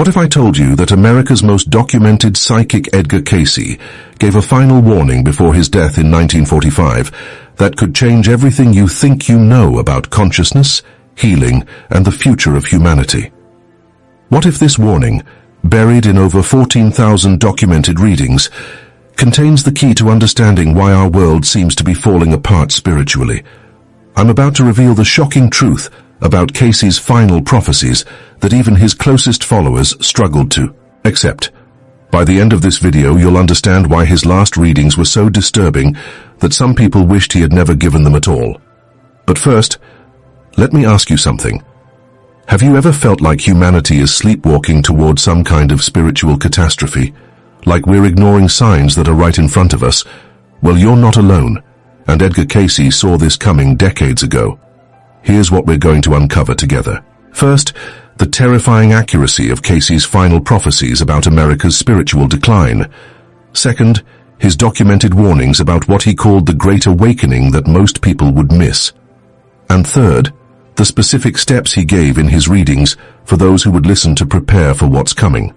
What if I told you that America's most documented psychic Edgar Cayce gave a final warning before his death in 1945 that could change everything you think you know about consciousness, healing, and the future of humanity? What if this warning, buried in over 14,000 documented readings, contains the key to understanding why our world seems to be falling apart spiritually? I'm about to reveal the shocking truth about Cayce's final prophecies that even his closest followers struggled to accept. By the end of this video, you'll understand why his last readings were so disturbing that some people wished he had never given them at all. But first, let me ask you something. Have you ever felt like humanity is sleepwalking toward some kind of spiritual catastrophe? Like we're ignoring signs that are right in front of us? Well, you're not alone, and Edgar Cayce saw this coming decades ago. Here's what we're going to uncover together. First, the terrifying accuracy of Cayce's final prophecies about America's spiritual decline. Second, his documented warnings about what he called the Great Awakening that most people would miss. And third, the specific steps he gave in his readings for those who would listen to prepare for what's coming.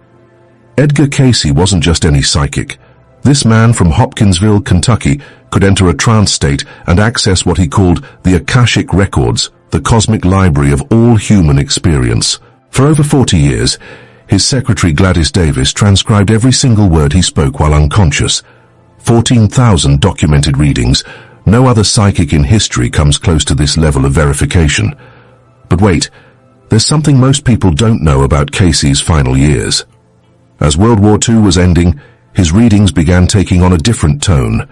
Edgar Cayce wasn't just any psychic. This man from Hopkinsville, Kentucky, could enter a trance state and access what he called the Akashic Records, the cosmic library of all human experience. For over 40 years, his secretary Gladys Davis transcribed every single word he spoke while unconscious. 14,000 documented readings. No other psychic in history comes close to this level of verification. But wait, there's something most people don't know about Cayce's final years. As World War II was ending, his readings began taking on a different tone.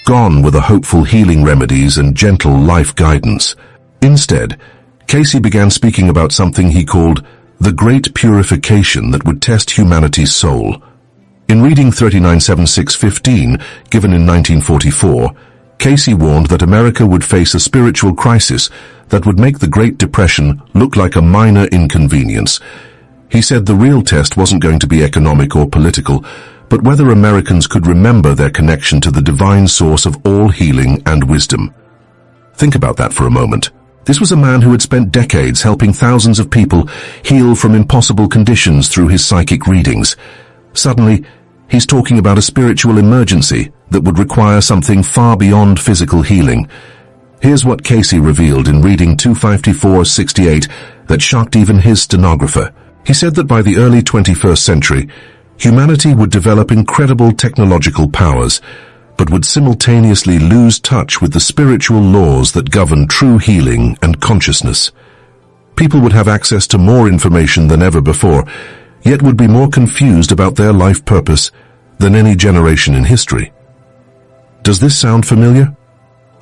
Gone were the hopeful healing remedies and gentle life guidance. Instead, Cayce began speaking about something he called the Great Purification that would test humanity's soul. In reading 397615, given in 1944, Cayce warned that America would face a spiritual crisis that would make the Great Depression look like a minor inconvenience. He said the real test wasn't going to be economic or political, but whether Americans could remember their connection to the divine source of all healing and wisdom. Think about that for a moment. This was a man who had spent decades helping thousands of people heal from impossible conditions through his psychic readings. Suddenly, he's talking about a spiritual emergency that would require something far beyond physical healing. Here's what Cayce revealed in reading 25468 that shocked even his stenographer. He said that by the early 21st century, humanity would develop incredible technological powers, but would simultaneously lose touch with the spiritual laws that govern true healing and consciousness. People would have access to more information than ever before, yet would be more confused about their life purpose than any generation in history. Does this sound familiar?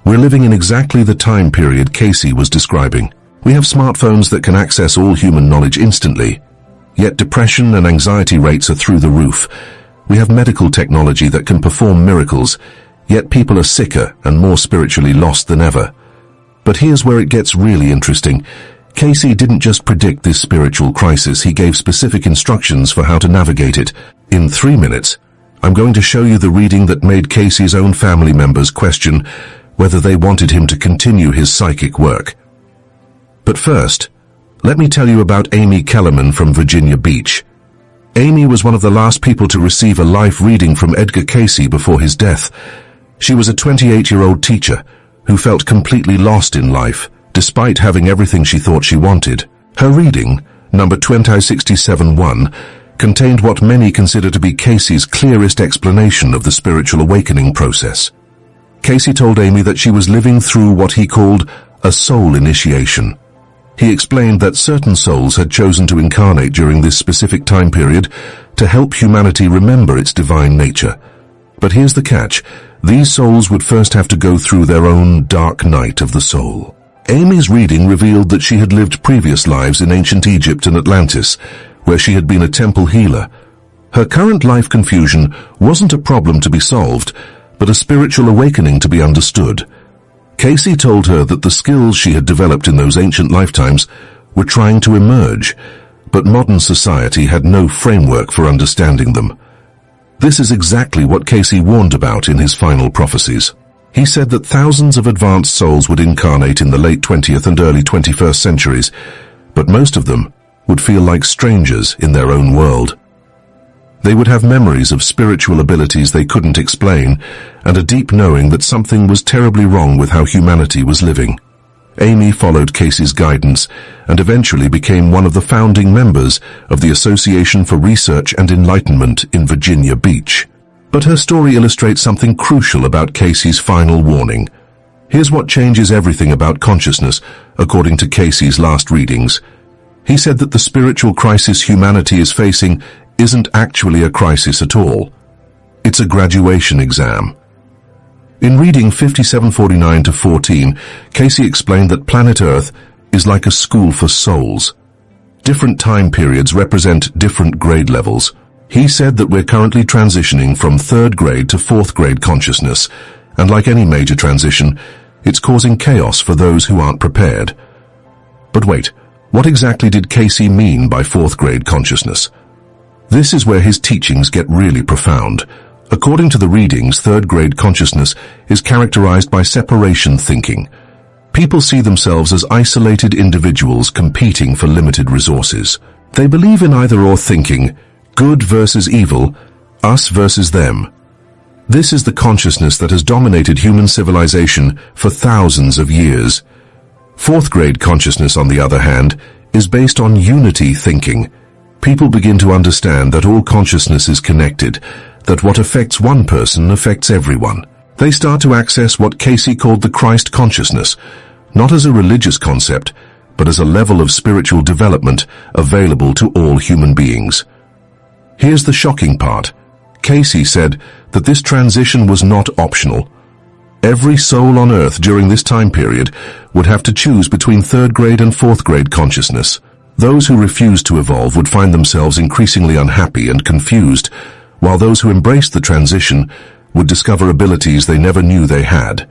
We're living in exactly the time period Cayce was describing. We have smartphones that can access all human knowledge instantly, yet depression and anxiety rates are through the roof. We have medical technology that can perform miracles, yet people are sicker and more spiritually lost than ever. But here's where it gets really interesting. Cayce didn't just predict this spiritual crisis, he gave specific instructions for how to navigate it. In 3 minutes, I'm going to show you the reading that made Cayce's own family members question whether they wanted him to continue his psychic work. But first, let me tell you about Amy Kellerman from Virginia Beach. Amy was one of the last people to receive a life reading from Edgar Cayce before his death. She was a 28-year-old teacher who felt completely lost in life, despite having everything she thought she wanted. Her reading, number 20671, contained what many consider to be Cayce's clearest explanation of the spiritual awakening process. Cayce told Amy that she was living through what he called a soul initiation. He explained that certain souls had chosen to incarnate during this specific time period to help humanity remember its divine nature. But here's the catch. These souls would first have to go through their own dark night of the soul. Amy's reading revealed that she had lived previous lives in ancient Egypt and Atlantis, where she had been a temple healer. Her current life confusion wasn't a problem to be solved, but a spiritual awakening to be understood. Cayce told her that the skills she had developed in those ancient lifetimes were trying to emerge, but modern society had no framework for understanding them. This is exactly what Cayce warned about in his final prophecies. He said that thousands of advanced souls would incarnate in the late 20th and early 21st centuries, but most of them would feel like strangers in their own world. They would have memories of spiritual abilities they couldn't explain, and a deep knowing that something was terribly wrong with how humanity was living. Amy followed Cayce's guidance and eventually became one of the founding members of the Association for Research and Enlightenment in Virginia Beach. But her story illustrates something crucial about Cayce's final warning. Here's what changes everything about consciousness, according to Cayce's last readings. He said that the spiritual crisis humanity is facing isn't actually a crisis at all. It's a graduation exam. In reading 5749-14, Cayce explained that planet Earth is like a school for souls. Different time periods represent different grade levels. He said that we're currently transitioning from third grade to fourth grade consciousness, and like any major transition, it's causing chaos for those who aren't prepared. But wait, what exactly did Cayce mean by fourth grade consciousness? This is where his teachings get really profound. According to the readings, third grade consciousness is characterized by separation thinking. People see themselves as isolated individuals competing for limited resources. They believe in either-or thinking, good versus evil, us versus them. This is the consciousness that has dominated human civilization for thousands of years. Fourth grade consciousness, on the other hand, is based on unity thinking. People begin to understand that all consciousness is connected, that what affects one person affects everyone. They start to access what Cayce called the Christ consciousness, not as a religious concept, but as a level of spiritual development available to all human beings. Here's the shocking part. Cayce said that this transition was not optional. Every soul on Earth during this time period would have to choose between third grade and fourth grade consciousness. Those who refused to evolve would find themselves increasingly unhappy and confused, while those who embraced the transition would discover abilities they never knew they had.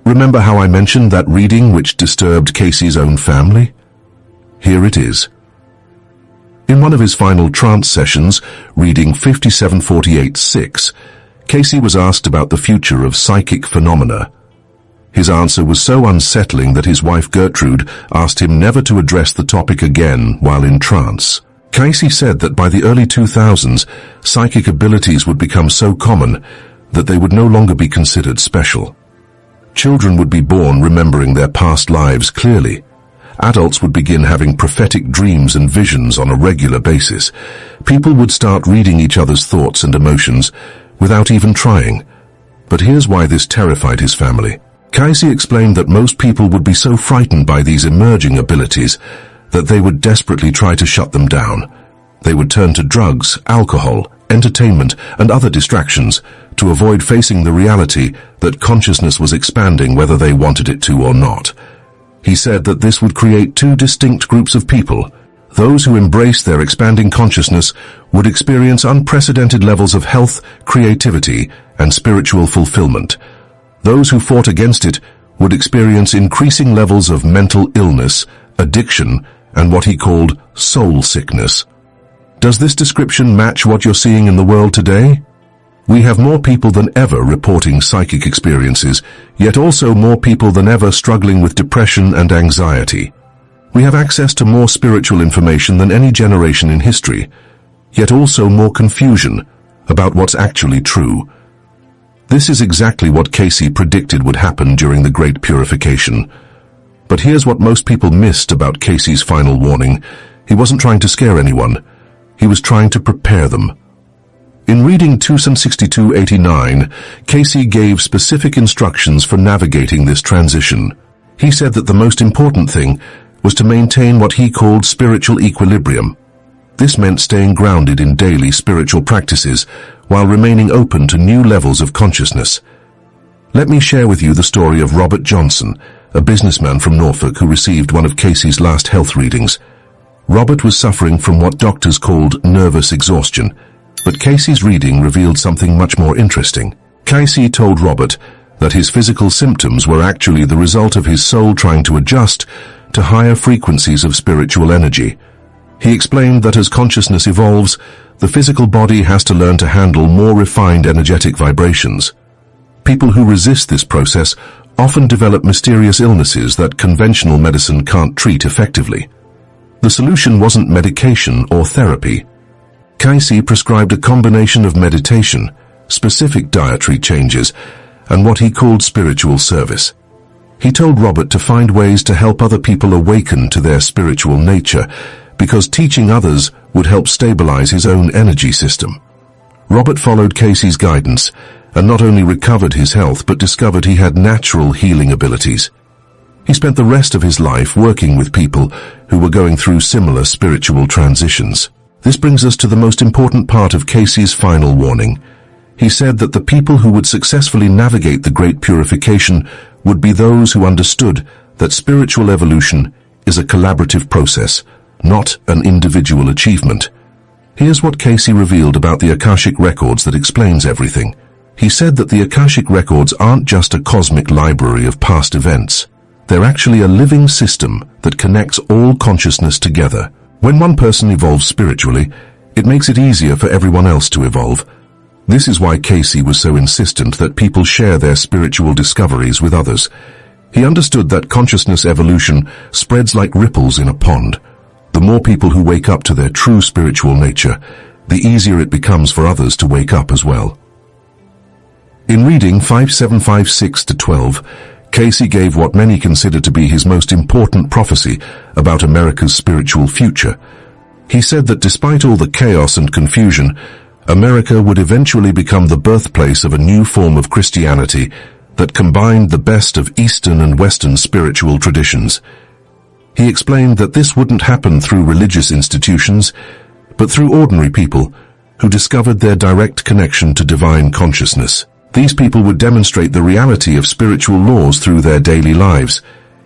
Remember how I mentioned that reading which disturbed Cayce's own family? Here it is. In one of his final trance sessions, reading 5748-6, Cayce was asked about the future of psychic phenomena. His answer was so unsettling that his wife Gertrude asked him never to address the topic again while in trance. Cayce said that by the early 2000s, psychic abilities would become so common that they would no longer be considered special. Children would be born remembering their past lives clearly. Adults would begin having prophetic dreams and visions on a regular basis. People would start reading each other's thoughts and emotions without even trying. But here's why this terrified his family. Cayce explained that most people would be so frightened by these emerging abilities that they would desperately try to shut them down. They would turn to drugs, alcohol, entertainment, and other distractions to avoid facing the reality that consciousness was expanding whether they wanted it to or not. He said that this would create two distinct groups of people. Those who embraced their expanding consciousness would experience unprecedented levels of health, creativity, and spiritual fulfillment. Those who fought against it would experience increasing levels of mental illness, addiction, and what he called soul sickness. Does this description match what you're seeing in the world today? We have more people than ever reporting psychic experiences, yet also more people than ever struggling with depression and anxiety. We have access to more spiritual information than any generation in history, yet also more confusion about what's actually true. This is exactly what Cayce predicted would happen during the Great Purification. But here's what most people missed about Cayce's final warning. He wasn't trying to scare anyone. He was trying to prepare them. In reading 262-89, Cayce gave specific instructions for navigating this transition. He said that the most important thing was to maintain what he called spiritual equilibrium. This meant staying grounded in daily spiritual practices while remaining open to new levels of consciousness. Let me share with you the story of Robert Johnson, a businessman from Norfolk who received one of Cayce's last health readings. Robert was suffering from what doctors called nervous exhaustion, but Cayce's reading revealed something much more interesting. Cayce told Robert that his physical symptoms were actually the result of his soul trying to adjust to higher frequencies of spiritual energy. He explained that as consciousness evolves, the physical body has to learn to handle more refined energetic vibrations. People who resist this process often develop mysterious illnesses that conventional medicine can't treat effectively. The solution wasn't medication or therapy. Cayce prescribed a combination of meditation, specific dietary changes, and what he called spiritual service. He told Robert to find ways to help other people awaken to their spiritual nature, because teaching others would help stabilize his own energy system. Robert followed Cayce's guidance, and not only recovered his health but discovered he had natural healing abilities. He spent the rest of his life working with people who were going through similar spiritual transitions. This brings us to the most important part of Cayce's final warning. He said that the people who would successfully navigate the great purification would be those who understood that spiritual evolution is a collaborative process, not an individual achievement. Here's what Cayce revealed about the Akashic records that explains everything. He said that the Akashic records aren't just a cosmic library of past events. They're actually a living system that connects all consciousness together. When one person evolves spiritually, it makes it easier for everyone else to evolve. This is why Cayce was so insistent that people share their spiritual discoveries with others. He understood that consciousness evolution spreads like ripples in a pond. The more people who wake up to their true spiritual nature, the easier it becomes for others to wake up as well. In reading 5756-12, Cayce gave what many consider to be his most important prophecy about America's spiritual future. He said that despite all the chaos and confusion, America would eventually become the birthplace of a new form of Christianity that combined the best of Eastern and Western spiritual traditions. He explained that this wouldn't happen through religious institutions, but through ordinary people who discovered their direct connection to divine consciousness. These people would demonstrate the reality of spiritual laws through their daily lives,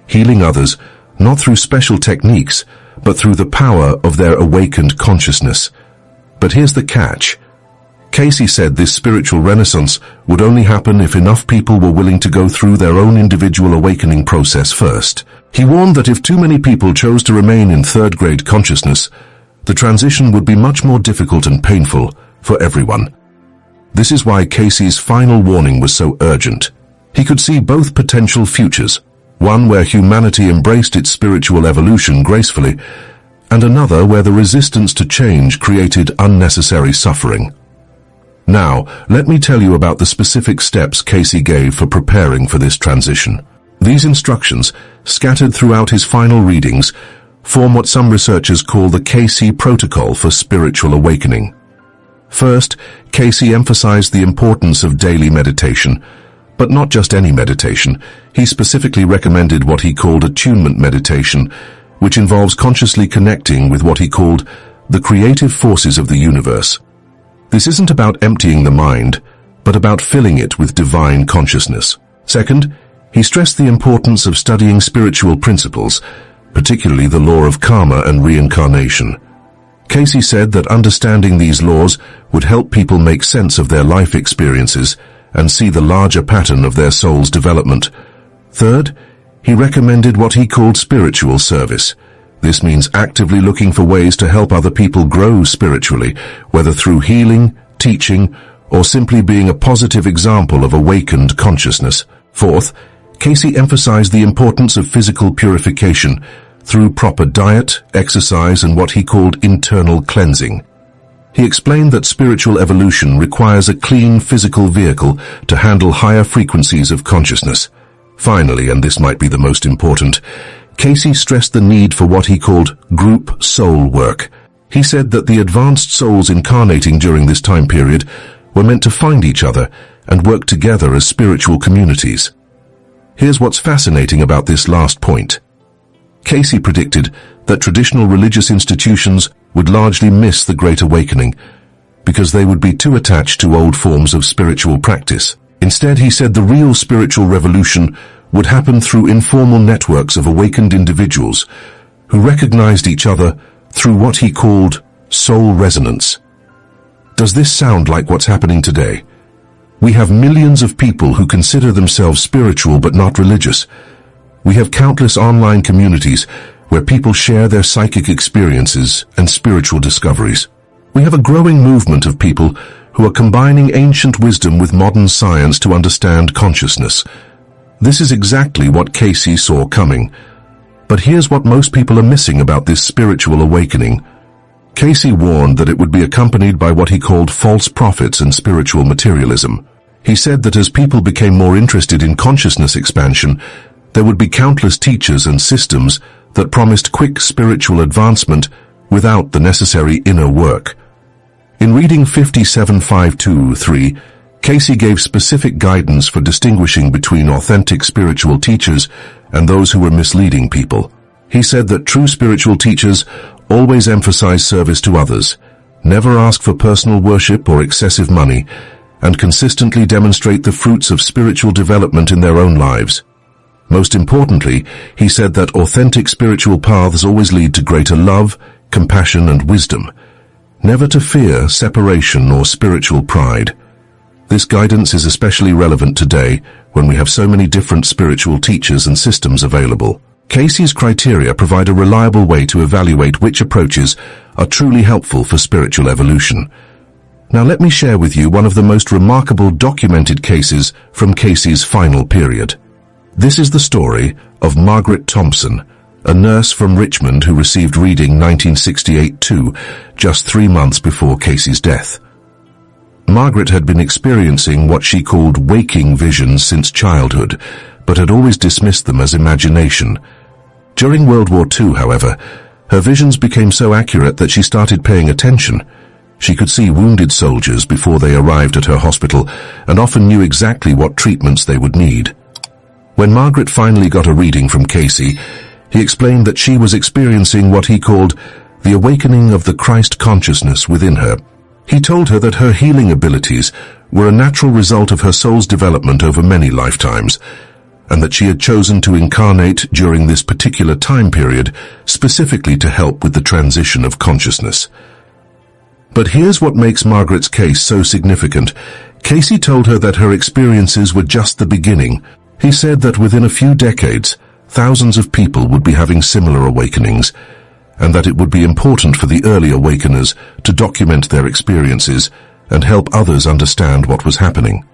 healing others not through special techniques, but through the power of their awakened consciousness. But here's the catch. Cayce said this spiritual renaissance would only happen if enough people were willing to go through their own individual awakening process first. He warned that if too many people chose to remain in third-grade consciousness, the transition would be much more difficult and painful for everyone. This is why Cayce's final warning was so urgent. He could see both potential futures, one where humanity embraced its spiritual evolution gracefully, and another where the resistance to change created unnecessary suffering. Now, let me tell you about the specific steps Cayce gave for preparing for this transition. These instructions, scattered throughout his final readings, form what some researchers call the Cayce Protocol for Spiritual Awakening. First, Cayce emphasized the importance of daily meditation, but not just any meditation. He specifically recommended what he called attunement meditation, which involves consciously connecting with what he called the creative forces of the universe. This isn't about emptying the mind, but about filling it with divine consciousness. Second, he stressed the importance of studying spiritual principles, particularly the law of karma and reincarnation. Cayce said that understanding these laws would help people make sense of their life experiences and see the larger pattern of their soul's development. Third, he recommended what he called spiritual service. This means actively looking for ways to help other people grow spiritually, whether through healing, teaching, or simply being a positive example of awakened consciousness. Fourth, Cayce emphasized the importance of physical purification through proper diet, exercise, and what he called internal cleansing. He explained that spiritual evolution requires a clean physical vehicle to handle higher frequencies of consciousness. Finally, and this might be the most important, Cayce stressed the need for what he called group soul work. He said that the advanced souls incarnating during this time period were meant to find each other and work together as spiritual communities. Here's what's fascinating about this last point. Cayce predicted that traditional religious institutions would largely miss the Great Awakening because they would be too attached to old forms of spiritual practice. Instead, he said the real spiritual revolution would happen through informal networks of awakened individuals who recognized each other through what he called soul resonance. Does this sound like what's happening today? We have millions of people who consider themselves spiritual but not religious. We have countless online communities where people share their psychic experiences and spiritual discoveries. We have a growing movement of people who are combining ancient wisdom with modern science to understand consciousness. This is exactly what Cayce saw coming. But here's what most people are missing about this spiritual awakening. Cayce warned that it would be accompanied by what he called false prophets and spiritual materialism. He said that as people became more interested in consciousness expansion, there would be countless teachers and systems that promised quick spiritual advancement without the necessary inner work. In reading 57.523, Cayce gave specific guidance for distinguishing between authentic spiritual teachers and those who were misleading people. He said that true spiritual teachers always emphasize service to others, never ask for personal worship or excessive money, and consistently demonstrate the fruits of spiritual development in their own lives. Most importantly, he said that authentic spiritual paths always lead to greater love, compassion, and wisdom, never to fear, separation, or spiritual pride. This guidance is especially relevant today when we have so many different spiritual teachers and systems available. Cayce's criteria provide a reliable way to evaluate which approaches are truly helpful for spiritual evolution. Now let me share with you one of the most remarkable documented cases from Cayce's final period. This is the story of Margaret Thompson, a nurse from Richmond who received reading 1968-2, just 3 months before Cayce's death. Margaret had been experiencing what she called waking visions since childhood, but had always dismissed them as imagination. During World War II, however, her visions became so accurate that she started paying attention. She could see wounded soldiers before they arrived at her hospital and often knew exactly what treatments they would need. When Margaret finally got a reading from Cayce, he explained that she was experiencing what he called the awakening of the Christ consciousness within her. He told her that her healing abilities were a natural result of her soul's development over many lifetimes, and that she had chosen to incarnate during this particular time period specifically to help with the transition of consciousness. But here's what makes Margaret's case so significant. Cayce told her that her experiences were just the beginning. He said that within a few decades, thousands of people would be having similar awakenings, and that it would be important for the early awakeners to document their experiences and help others understand what was happening.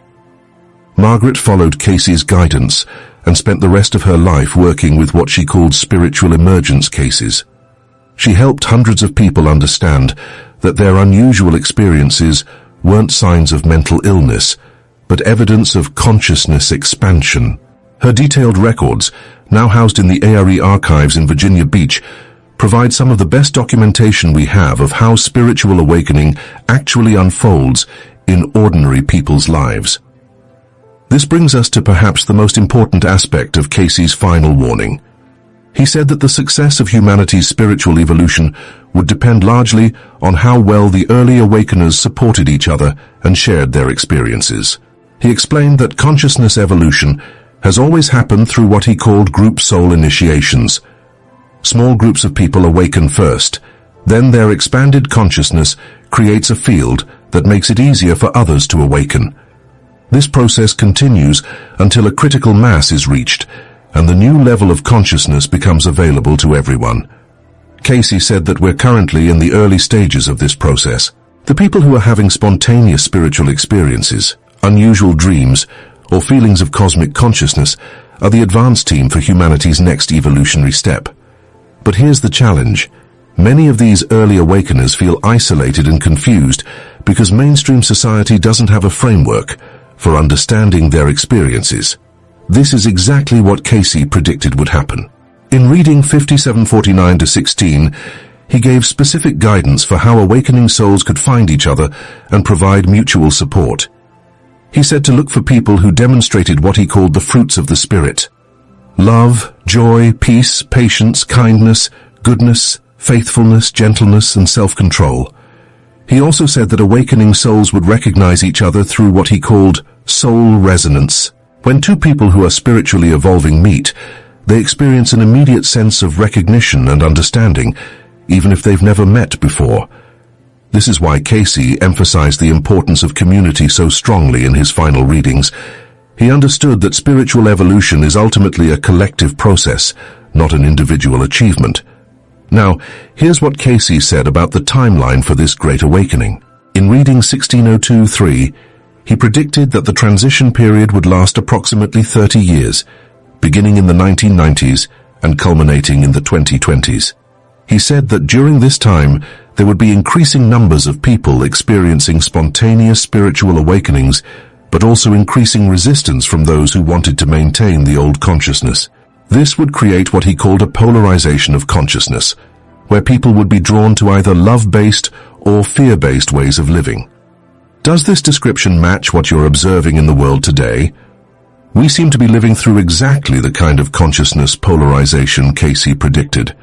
Margaret followed Cayce's guidance and spent the rest of her life working with what she called spiritual emergence cases. She helped hundreds of people understand that their unusual experiences weren't signs of mental illness, but evidence of consciousness expansion. Her detailed records, now housed in the ARE archives in Virginia Beach, provide some of the best documentation we have of how spiritual awakening actually unfolds in ordinary people's lives. This brings us to perhaps the most important aspect of Cayce's final warning. He said that the success of humanity's spiritual evolution would depend largely on how well the early awakeners supported each other and shared their experiences. He explained that consciousness evolution has always happened through what he called group soul initiations. Small groups of people awaken first, then their expanded consciousness creates a field that makes it easier for others to awaken. This process continues until a critical mass is reached, and the new level of consciousness becomes available to everyone. Cayce said that we're currently in the early stages of this process. The people who are having spontaneous spiritual experiences, unusual dreams, or feelings of cosmic consciousness are the advanced team for humanity's next evolutionary step. But here's the challenge. Many of these early awakeners feel isolated and confused because mainstream society doesn't have a framework for understanding their experiences. This is exactly what Cayce predicted would happen. In reading 5749-16, he gave specific guidance for how awakening souls could find each other and provide mutual support. He said to look for people who demonstrated what he called the fruits of the Spirit: love, joy, peace, patience, kindness, goodness, faithfulness, gentleness, and self-control. He also said that awakening souls would recognize each other through what he called soul resonance. When two people who are spiritually evolving meet, they experience an immediate sense of recognition and understanding, even if they've never met before. This is why Cayce emphasized the importance of community so strongly in his final readings. He understood that spiritual evolution is ultimately a collective process, not an individual achievement. Now, here's what Cayce said about the timeline for this great awakening. In reading 1602-3, he predicted that the transition period would last approximately 30 years, beginning in the 1990s and culminating in the 2020s. He said that during this time, there would be increasing numbers of people experiencing spontaneous spiritual awakenings, but also increasing resistance from those who wanted to maintain the old consciousness. This would create what he called a polarization of consciousness, where people would be drawn to either love-based or fear-based ways of living. Does this description match what you're observing in the world today? We seem to be living through exactly the kind of consciousness polarization Cayce predicted.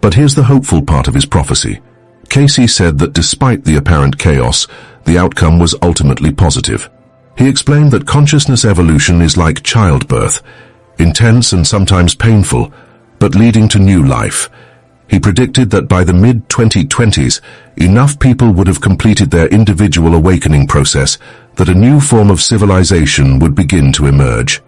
But here's the hopeful part of his prophecy. Cayce said that despite the apparent chaos, the outcome was ultimately positive. He explained that consciousness evolution is like childbirth, intense and sometimes painful, but leading to new life. He predicted that by the mid-2020s, enough people would have completed their individual awakening process that a new form of civilization would begin to emerge.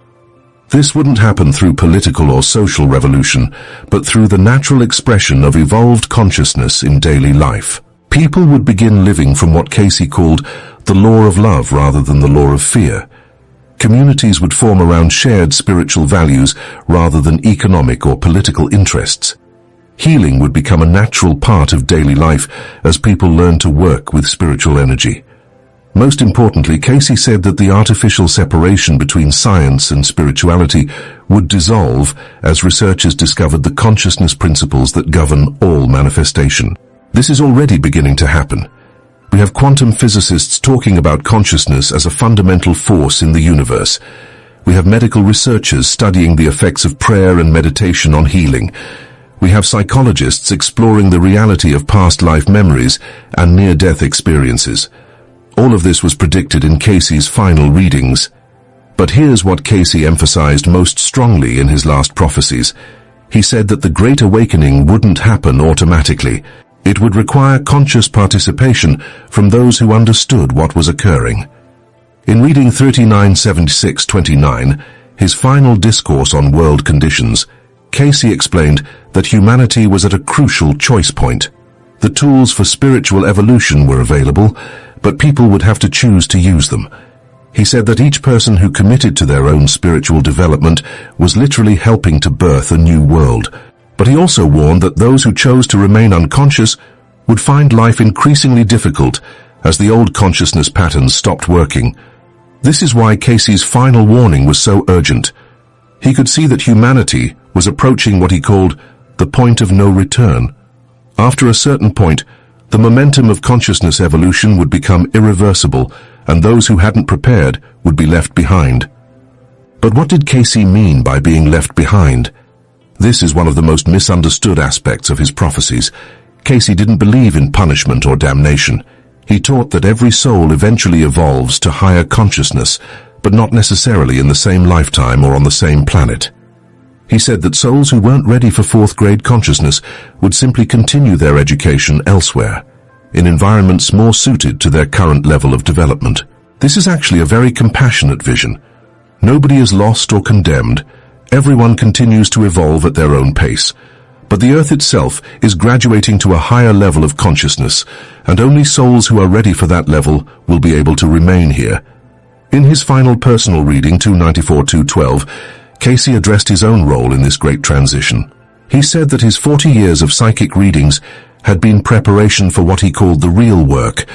This wouldn't happen through political or social revolution, but through the natural expression of evolved consciousness in daily life. People would begin living from what Cayce called the law of love rather than the law of fear. Communities would form around shared spiritual values rather than economic or political interests. Healing would become a natural part of daily life as people learn to work with spiritual energy. Most importantly, Cayce said that the artificial separation between science and spirituality would dissolve as researchers discovered the consciousness principles that govern all manifestation. This is already beginning to happen. We have quantum physicists talking about consciousness as a fundamental force in the universe. We have medical researchers studying the effects of prayer and meditation on healing. We have psychologists exploring the reality of past life memories and near-death experiences. All of this was predicted in Cayce's final readings. But here's what Cayce emphasized most strongly in his last prophecies. He said that the Great Awakening wouldn't happen automatically. It would require conscious participation from those who understood what was occurring. In reading 3976-29, his final discourse on world conditions, Cayce explained that humanity was at a crucial choice point. The tools for spiritual evolution were available, but people would have to choose to use them. He said that each person who committed to their own spiritual development was literally helping to birth a new world. But he also warned that those who chose to remain unconscious would find life increasingly difficult as the old consciousness patterns stopped working. This is why Cayce's final warning was so urgent. He could see that humanity was approaching what he called the point of no return. After a certain point, the momentum of consciousness evolution would become irreversible, and those who hadn't prepared would be left behind. But what did Cayce mean by being left behind? This is one of the most misunderstood aspects of his prophecies. Cayce didn't believe in punishment or damnation. He taught that every soul eventually evolves to higher consciousness, but not necessarily in the same lifetime or on the same planet. He said that souls who weren't ready for fourth-grade consciousness would simply continue their education elsewhere, in environments more suited to their current level of development. This is actually a very compassionate vision. Nobody is lost or condemned. Everyone continues to evolve at their own pace. But the earth itself is graduating to a higher level of consciousness, and only souls who are ready for that level will be able to remain here. In his final personal reading, 294-212, Cayce addressed his own role in this great transition. He said that his 40 years of psychic readings had been preparation for what he called the real work,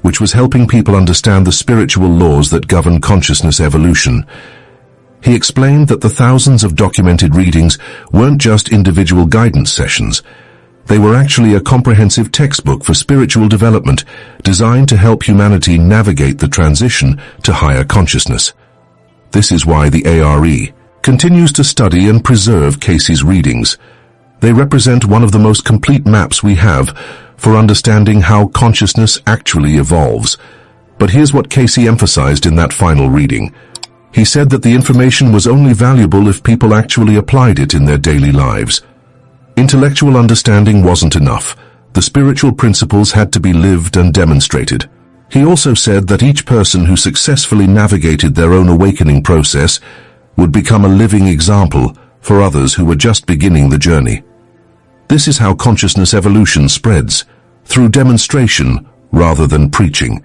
which was helping people understand the spiritual laws that govern consciousness evolution. He explained that the thousands of documented readings weren't just individual guidance sessions. They were actually a comprehensive textbook for spiritual development designed to help humanity navigate the transition to higher consciousness. This is why the ARE continues to study and preserve Cayce's readings. They represent one of the most complete maps we have for understanding how consciousness actually evolves. But here's what Cayce emphasized in that final reading. He said that the information was only valuable if people actually applied it in their daily lives. Intellectual understanding wasn't enough. The spiritual principles had to be lived and demonstrated. He also said that each person who successfully navigated their own awakening process would become a living example for others who were just beginning the journey. This is how consciousness evolution spreads, through demonstration rather than preaching.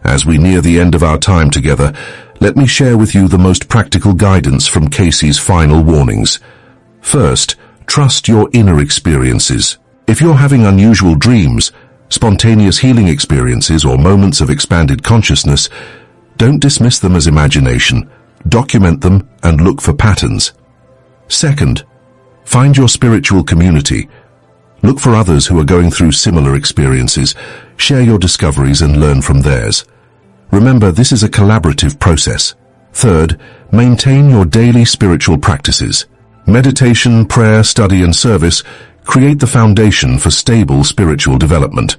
As we near the end of our time together, let me share with you the most practical guidance from Cayce's final warnings. First, Trust your inner experiences. If you're having unusual dreams, spontaneous healing experiences, or moments of expanded consciousness, don't dismiss them as imagination. Document them and look for patterns. Second, find your spiritual community. Look for others who are going through similar experiences. Share your discoveries and learn from theirs. Remember, this is a collaborative process. Third, maintain your daily spiritual practices. Meditation, prayer, study, and service create the foundation for stable spiritual development.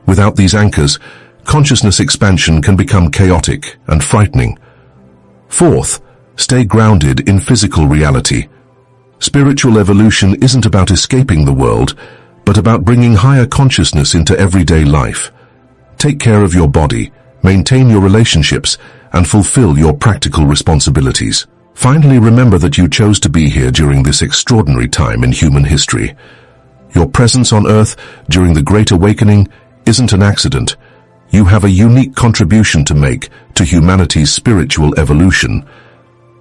Without these anchors, consciousness expansion can become chaotic and frightening. Fourth, stay grounded in physical reality. Spiritual evolution isn't about escaping the world, but about bringing higher consciousness into everyday life. Take care of your body, maintain your relationships, and fulfill your practical responsibilities. Finally, remember that you chose to be here during this extraordinary time in human history. Your presence on Earth during the Great Awakening isn't an accident. You have a unique contribution to make to humanity's spiritual evolution.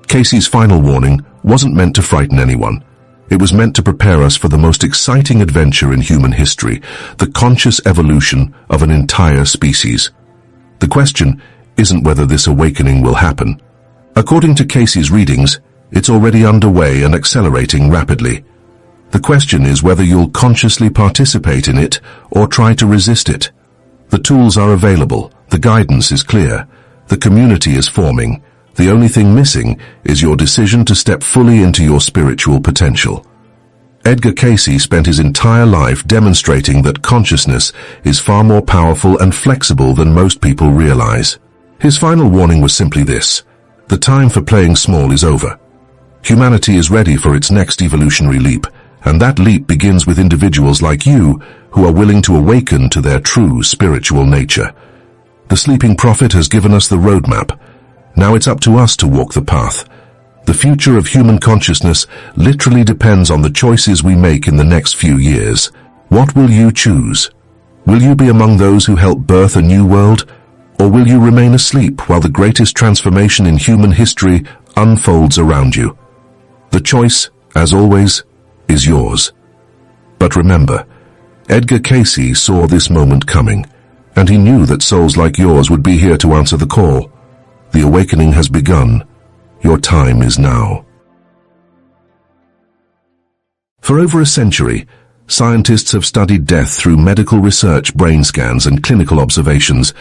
Cayce's final warning wasn't meant to frighten anyone. It was meant to prepare us for the most exciting adventure in human history, the conscious evolution of an entire species. The question isn't whether this awakening will happen. According to Cayce's readings, it's already underway and accelerating rapidly. The question is whether you'll consciously participate in it or try to resist it. The tools are available, the guidance is clear, the community is forming. The only thing missing is your decision to step fully into your spiritual potential. Edgar Cayce spent his entire life demonstrating that consciousness is far more powerful and flexible than most people realize. His final warning was simply this: the time for playing small is over. Humanity is ready for its next evolutionary leap, and that leap begins with individuals like you who are willing to awaken to their true spiritual nature. The sleeping prophet has given us the roadmap. Now it's up to us to walk the path. The future of human consciousness literally depends on the choices we make in the next few years. What will you choose? Will you be among those who help birth a new world? Or will you remain asleep while the greatest transformation in human history unfolds around you? The choice, as always, is yours. But remember, Edgar Cayce saw this moment coming, and he knew that souls like yours would be here to answer the call. The awakening has begun. Your time is now. For over a century, scientists have studied death through medical research, brain scans, and clinical observations,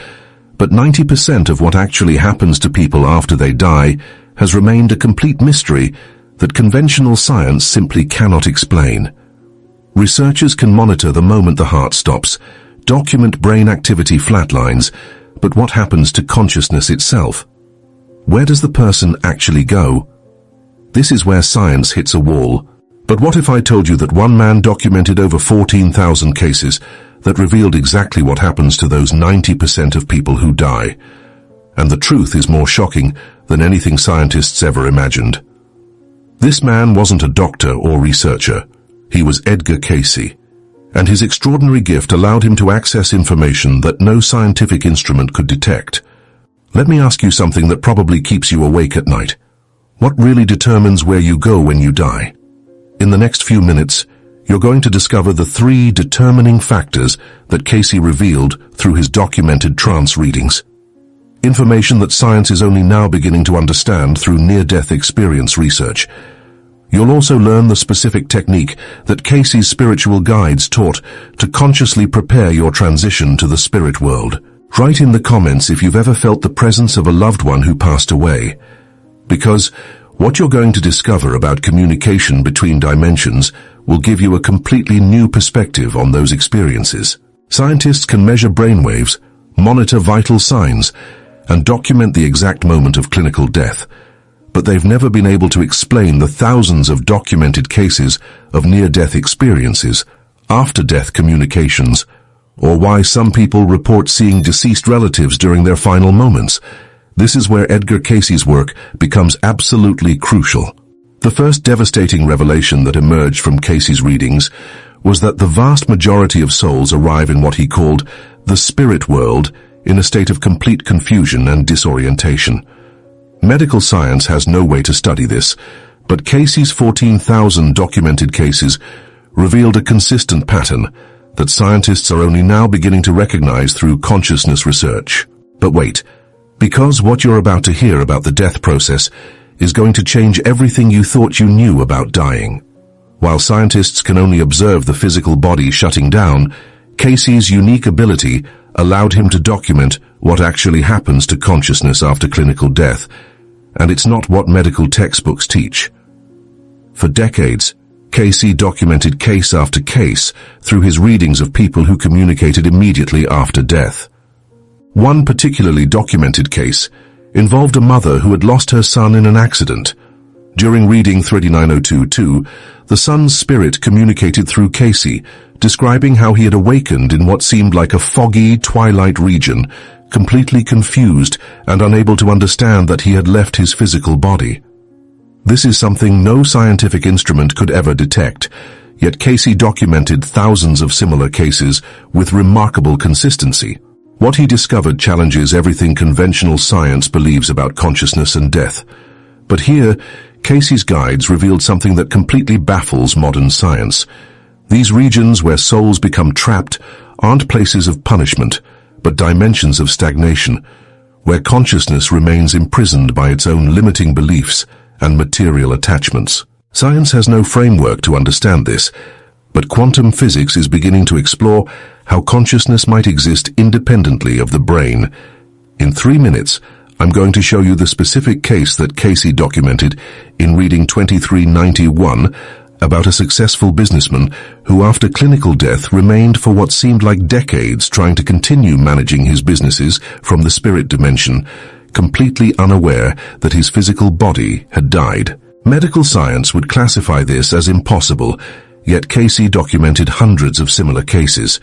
but 90% of what actually happens to people after they die has remained a complete mystery that conventional science simply cannot explain. Researchers can monitor the moment the heart stops, document brain activity flatlines, but what happens to consciousness itself? Where does the person actually go? This is where science hits a wall. But what if I told you that one man documented over 14,000 cases that revealed exactly what happens to those 90% of people who die? And the truth is more shocking than anything scientists ever imagined. This man wasn't a doctor or researcher. He was Edgar Cayce, and his extraordinary gift allowed him to access information that no scientific instrument could detect. Let me ask you something that probably keeps you awake at night. What really determines where you go when you die? In the next few minutes, you're going to discover the 3 determining factors that Cayce revealed through his documented trance readings. Information that science is only now beginning to understand through near-death experience research. You'll also learn the specific technique that Cayce's spiritual guides taught to consciously prepare your transition to the spirit world. Write in the comments if you've ever felt the presence of a loved one who passed away, because what you're going to discover about communication between dimensions will give you a completely new perspective on those experiences. Scientists can measure brainwaves, monitor vital signs, and document the exact moment of clinical death, but they've never been able to explain the thousands of documented cases of near-death experiences, after-death communications, or why some people report seeing deceased relatives during their final moments. This is where Edgar Cayce's work becomes absolutely crucial. The first devastating revelation that emerged from Cayce's readings was that the vast majority of souls arrive in what he called the spirit world in a state of complete confusion and disorientation. Medical science has no way to study this, But Cayce's 14,000 documented cases revealed a consistent pattern that scientists are only now beginning to recognize through consciousness research. But wait, because what you're about to hear about the death process is going to change everything you thought you knew about dying. While scientists can only observe the physical body shutting down, Cayce's unique ability allowed him to document what actually happens to consciousness after clinical death, and it's not what medical textbooks teach. For decades, Cayce documented case after case through his readings of people who communicated immediately after death. One particularly documented case involved a mother who had lost her son in an accident. During reading 39022, the son's spirit communicated through Cayce, describing how he had awakened in what seemed like a foggy twilight region, completely confused and unable to understand that he had left his physical body. This is something no scientific instrument could ever detect, yet Cayce documented thousands of similar cases with remarkable consistency. What he discovered challenges everything conventional science believes about consciousness and death. But here, Cayce's guides revealed something that completely baffles modern science. These regions where souls become trapped aren't places of punishment, but dimensions of stagnation, where consciousness remains imprisoned by its own limiting beliefs and material attachments. Science has no framework to understand this, but quantum physics is beginning to explore how consciousness might exist independently of the brain. In 3 minutes, I'm going to show you the specific case that Cayce documented in reading 2391 about a successful businessman who, after clinical death, remained for what seemed like decades trying to continue managing his businesses from the spirit dimension, completely unaware that his physical body had died. Medical science would classify this as impossible, yet Cayce documented hundreds of similar cases.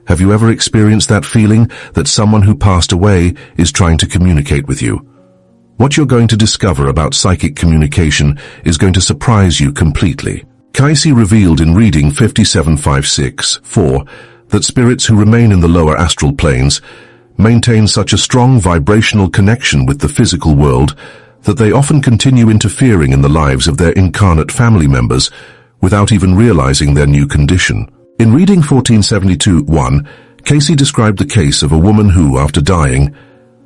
Have you ever experienced that feeling that someone who passed away is trying to communicate with you? What you're going to discover about psychic communication is going to surprise you completely. Cayce revealed in reading 5756-4 that spirits who remain in the lower astral planes maintain such a strong vibrational connection with the physical world that they often continue interfering in the lives of their incarnate family members without even realizing their new condition. In reading 1472-1, Cayce described the case of a woman who, after dying,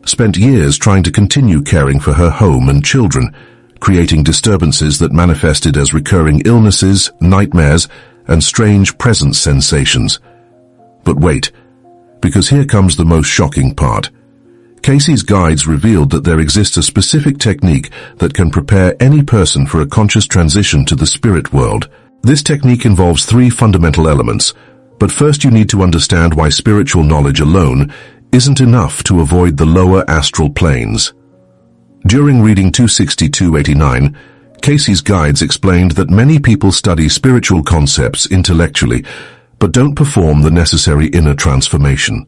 spent years trying to continue caring for her home and children, creating disturbances that manifested as recurring illnesses, nightmares, and strange presence sensations. But wait, because here comes the most shocking part. Cayce's guides revealed that there exists a specific technique that can prepare any person for a conscious transition to the spirit world. This technique involves 3 fundamental elements, but first you need to understand why spiritual knowledge alone isn't enough to avoid the lower astral planes. During reading 26289, Cayce's guides explained that many people study spiritual concepts intellectually, but don't perform the necessary inner transformation.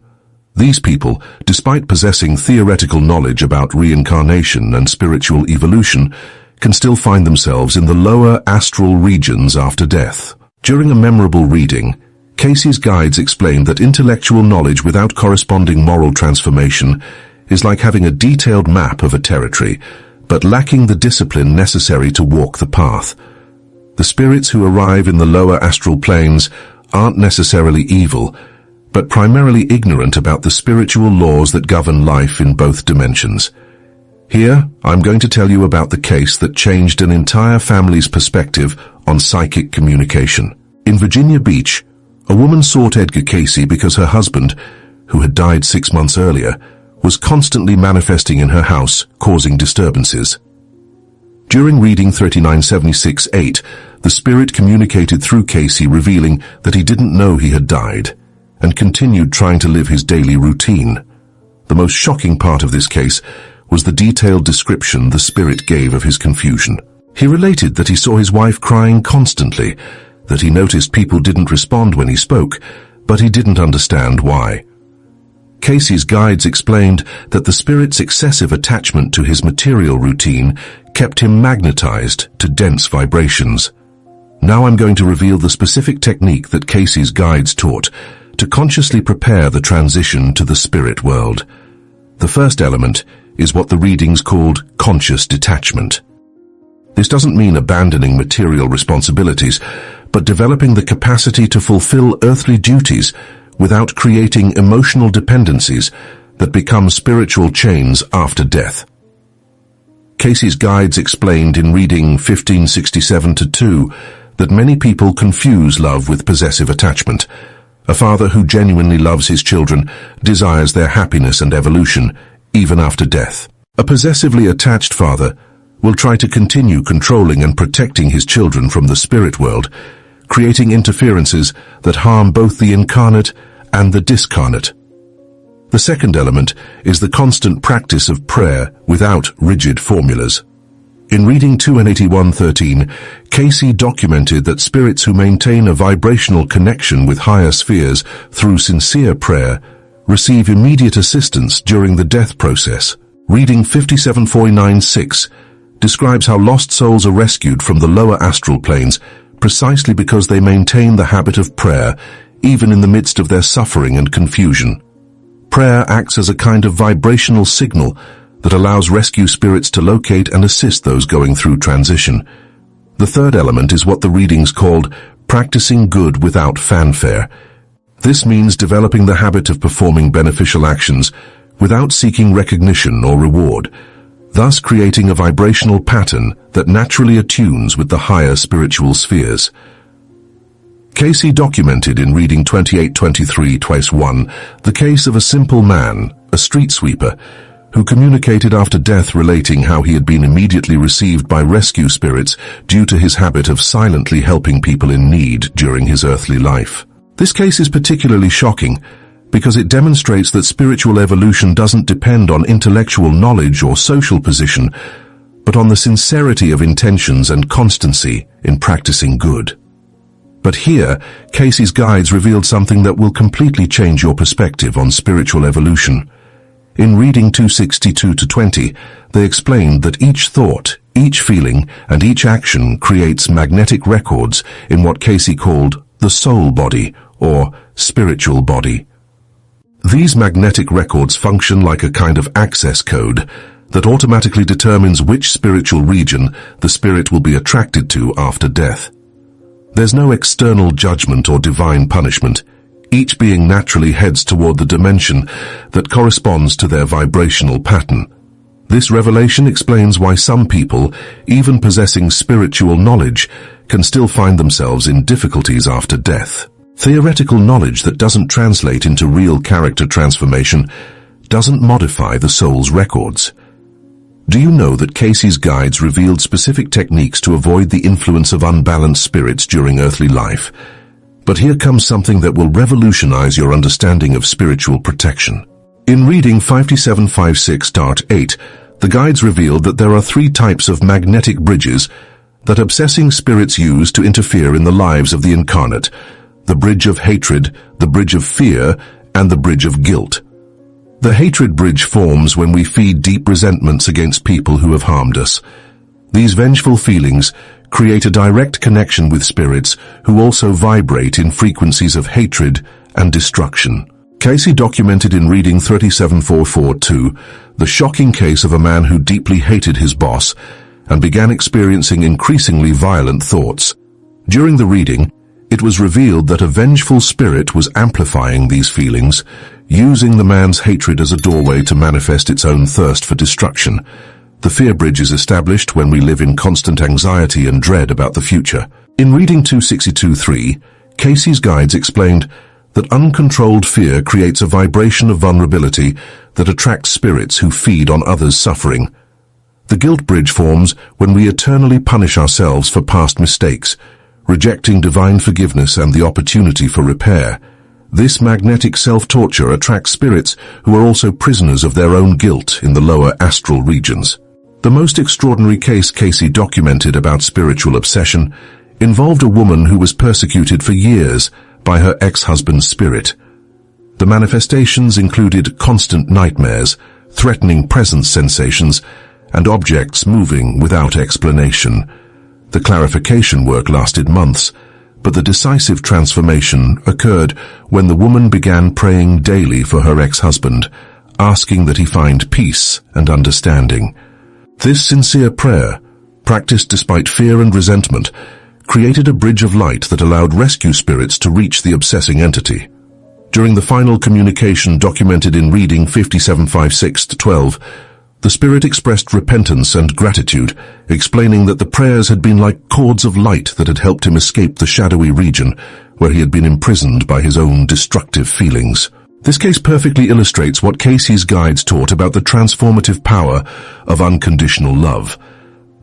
These people, despite possessing theoretical knowledge about reincarnation and spiritual evolution, can still find themselves in the lower astral regions after death. During a memorable reading, Cayce's guides explained that intellectual knowledge without corresponding moral transformation is like having a detailed map of a territory, but lacking the discipline necessary to walk the path. The spirits who arrive in the lower astral planes aren't necessarily evil, but primarily ignorant about the spiritual laws that govern life in both dimensions. Here, I'm going to tell you about the case that changed an entire family's perspective on psychic communication. In Virginia Beach, a woman sought Edgar Cayce because her husband, who had died 6 months earlier, was constantly manifesting in her house, causing disturbances. During reading 3976-8, the spirit communicated through Cayce, revealing that he didn't know he had died, and continued trying to live his daily routine. The most shocking part of this case was the detailed description the spirit gave of his confusion. He related that he saw his wife crying constantly, that he noticed people didn't respond when he spoke, but he didn't understand why. Cayce's guides explained that the spirit's excessive attachment to his material routine kept him magnetized to dense vibrations. Now I'm going to reveal the specific technique that Cayce's guides taught to consciously prepare the transition to the spirit world. The first element is what the readings called conscious detachment. This doesn't mean abandoning material responsibilities, but developing the capacity to fulfill earthly duties without creating emotional dependencies that become spiritual chains after death. Cayce's guides explained in reading 1567-2 that many people confuse love with possessive attachment. A father who genuinely loves his children desires their happiness and evolution, even after death. A possessively attached father will try to continue controlling and protecting his children from the spirit world, creating interferences that harm both the incarnate and the discarnate. The second element is the constant practice of prayer without rigid formulas. In reading 281:13, Cayce documented that spirits who maintain a vibrational connection with higher spheres through sincere prayer receive immediate assistance during the death process. Reading 57:49-6 describes how lost souls are rescued from the lower astral planes precisely because they maintain the habit of prayer even in the midst of their suffering and confusion. Prayer acts as a kind of vibrational signal that allows rescue spirits to locate and assist those going through transition. The third element is what the readings called practicing good without fanfare. This means developing the habit of performing beneficial actions without seeking recognition or reward, thus creating a vibrational pattern that naturally attunes with the higher spiritual spheres. Cayce documented in reading 28:23-1 the case of a simple man, a street sweeper, who communicated after death relating how he had been immediately received by rescue spirits due to his habit of silently helping people in need during his earthly life. This case is particularly shocking because it demonstrates that spiritual evolution doesn't depend on intellectual knowledge or social position, but on the sincerity of intentions and constancy in practicing good. But here, Cayce's guides revealed something that will completely change your perspective on spiritual evolution. In reading 262-20, they explained that each thought, each feeling, and each action creates magnetic records in what Cayce called the soul body, or spiritual body. These magnetic records function like a kind of access code that automatically determines which spiritual region the spirit will be attracted to after death. There's no external judgment or divine punishment. Each being naturally heads toward the dimension that corresponds to their vibrational pattern. This revelation explains why some people, even possessing spiritual knowledge, can still find themselves in difficulties after death. Theoretical knowledge that doesn't translate into real character transformation doesn't modify the soul's records. Do you know that Cayce's guides revealed specific techniques to avoid the influence of unbalanced spirits during earthly life? But here comes something that will revolutionize your understanding of spiritual protection. In reading 5756-8, the guides revealed that there are 3 types of magnetic bridges that obsessing spirits use to interfere in the lives of the incarnate: the bridge of hatred, the bridge of fear, and the bridge of guilt. The hatred bridge forms when we feed deep resentments against people who have harmed us. These vengeful feelings create a direct connection with spirits who also vibrate in frequencies of hatred and destruction. Cayce documented in reading 37:442 the shocking case of a man who deeply hated his boss and began experiencing increasingly violent thoughts. During the reading, it was revealed that a vengeful spirit was amplifying these feelings, using the man's hatred as a doorway to manifest its own thirst for destruction. The fear bridge is established when we live in constant anxiety and dread about the future. In reading 262:3, Cayce's guides explained that uncontrolled fear creates a vibration of vulnerability that attracts spirits who feed on others' suffering. The guilt bridge forms when we eternally punish ourselves for past mistakes, rejecting divine forgiveness and the opportunity for repair. This magnetic self-torture attracts spirits who are also prisoners of their own guilt in the lower astral regions. The most extraordinary case Cayce documented about spiritual obsession involved a woman who was persecuted for years by her ex-husband's spirit. The manifestations included constant nightmares, threatening presence sensations, and objects moving without explanation. The clarification work lasted months, but the decisive transformation occurred when the woman began praying daily for her ex-husband, asking that he find peace and understanding. This sincere prayer, practiced despite fear and resentment, created a bridge of light that allowed rescue spirits to reach the obsessing entity. During the final communication documented in reading 5756-12, the spirit expressed repentance and gratitude, explaining that the prayers had been like cords of light that had helped him escape the shadowy region where he had been imprisoned by his own destructive feelings. This case perfectly illustrates what Cayce's guides taught about the transformative power of unconditional love.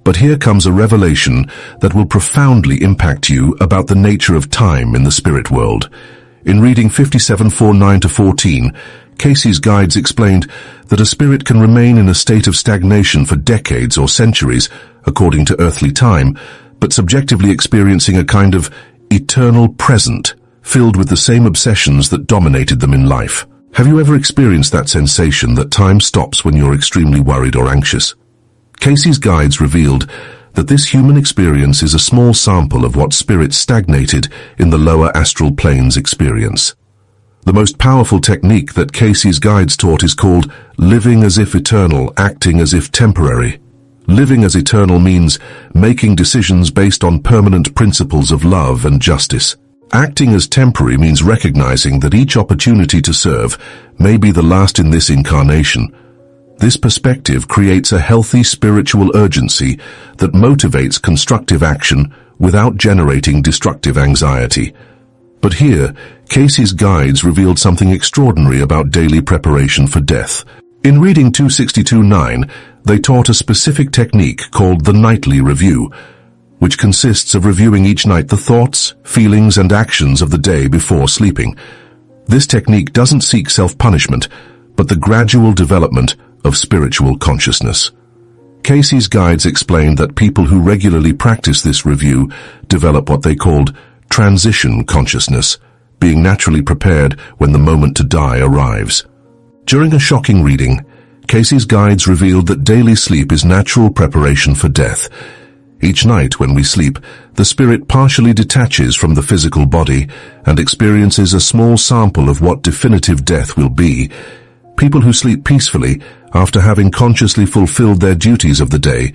But here comes a revelation that will profoundly impact you about the nature of time in the spirit world. In reading 5749-14, Cayce's guides explained that a spirit can remain in a state of stagnation for decades or centuries, according to earthly time, but subjectively experiencing a kind of eternal present, filled with the same obsessions that dominated them in life. Have you ever experienced that sensation that time stops when you're extremely worried or anxious? Cayce's guides revealed that this human experience is a small sample of what spirits stagnated in the lower astral planes experience. The most powerful technique that Cayce's guides taught is called living as if eternal, acting as if temporary. Living as eternal means making decisions based on permanent principles of love and justice. Acting as temporary means recognizing that each opportunity to serve may be the last in this incarnation. This perspective creates a healthy spiritual urgency that motivates constructive action without generating destructive anxiety. But here, Cayce's guides revealed something extraordinary about daily preparation for death. In reading 262-9, they taught a specific technique called the nightly review, which consists of reviewing each night the thoughts, feelings, and actions of the day before sleeping. This technique doesn't seek self-punishment, but the gradual development of spiritual consciousness. Cayce's guides explained that people who regularly practice this review develop what they called transition consciousness, being naturally prepared when the moment to die arrives. During a shocking reading, Cayce's guides revealed that daily sleep is natural preparation for death. Each night when we sleep, the spirit partially detaches from the physical body and experiences a small sample of what definitive death will be. People who sleep peacefully, after having consciously fulfilled their duties of the day,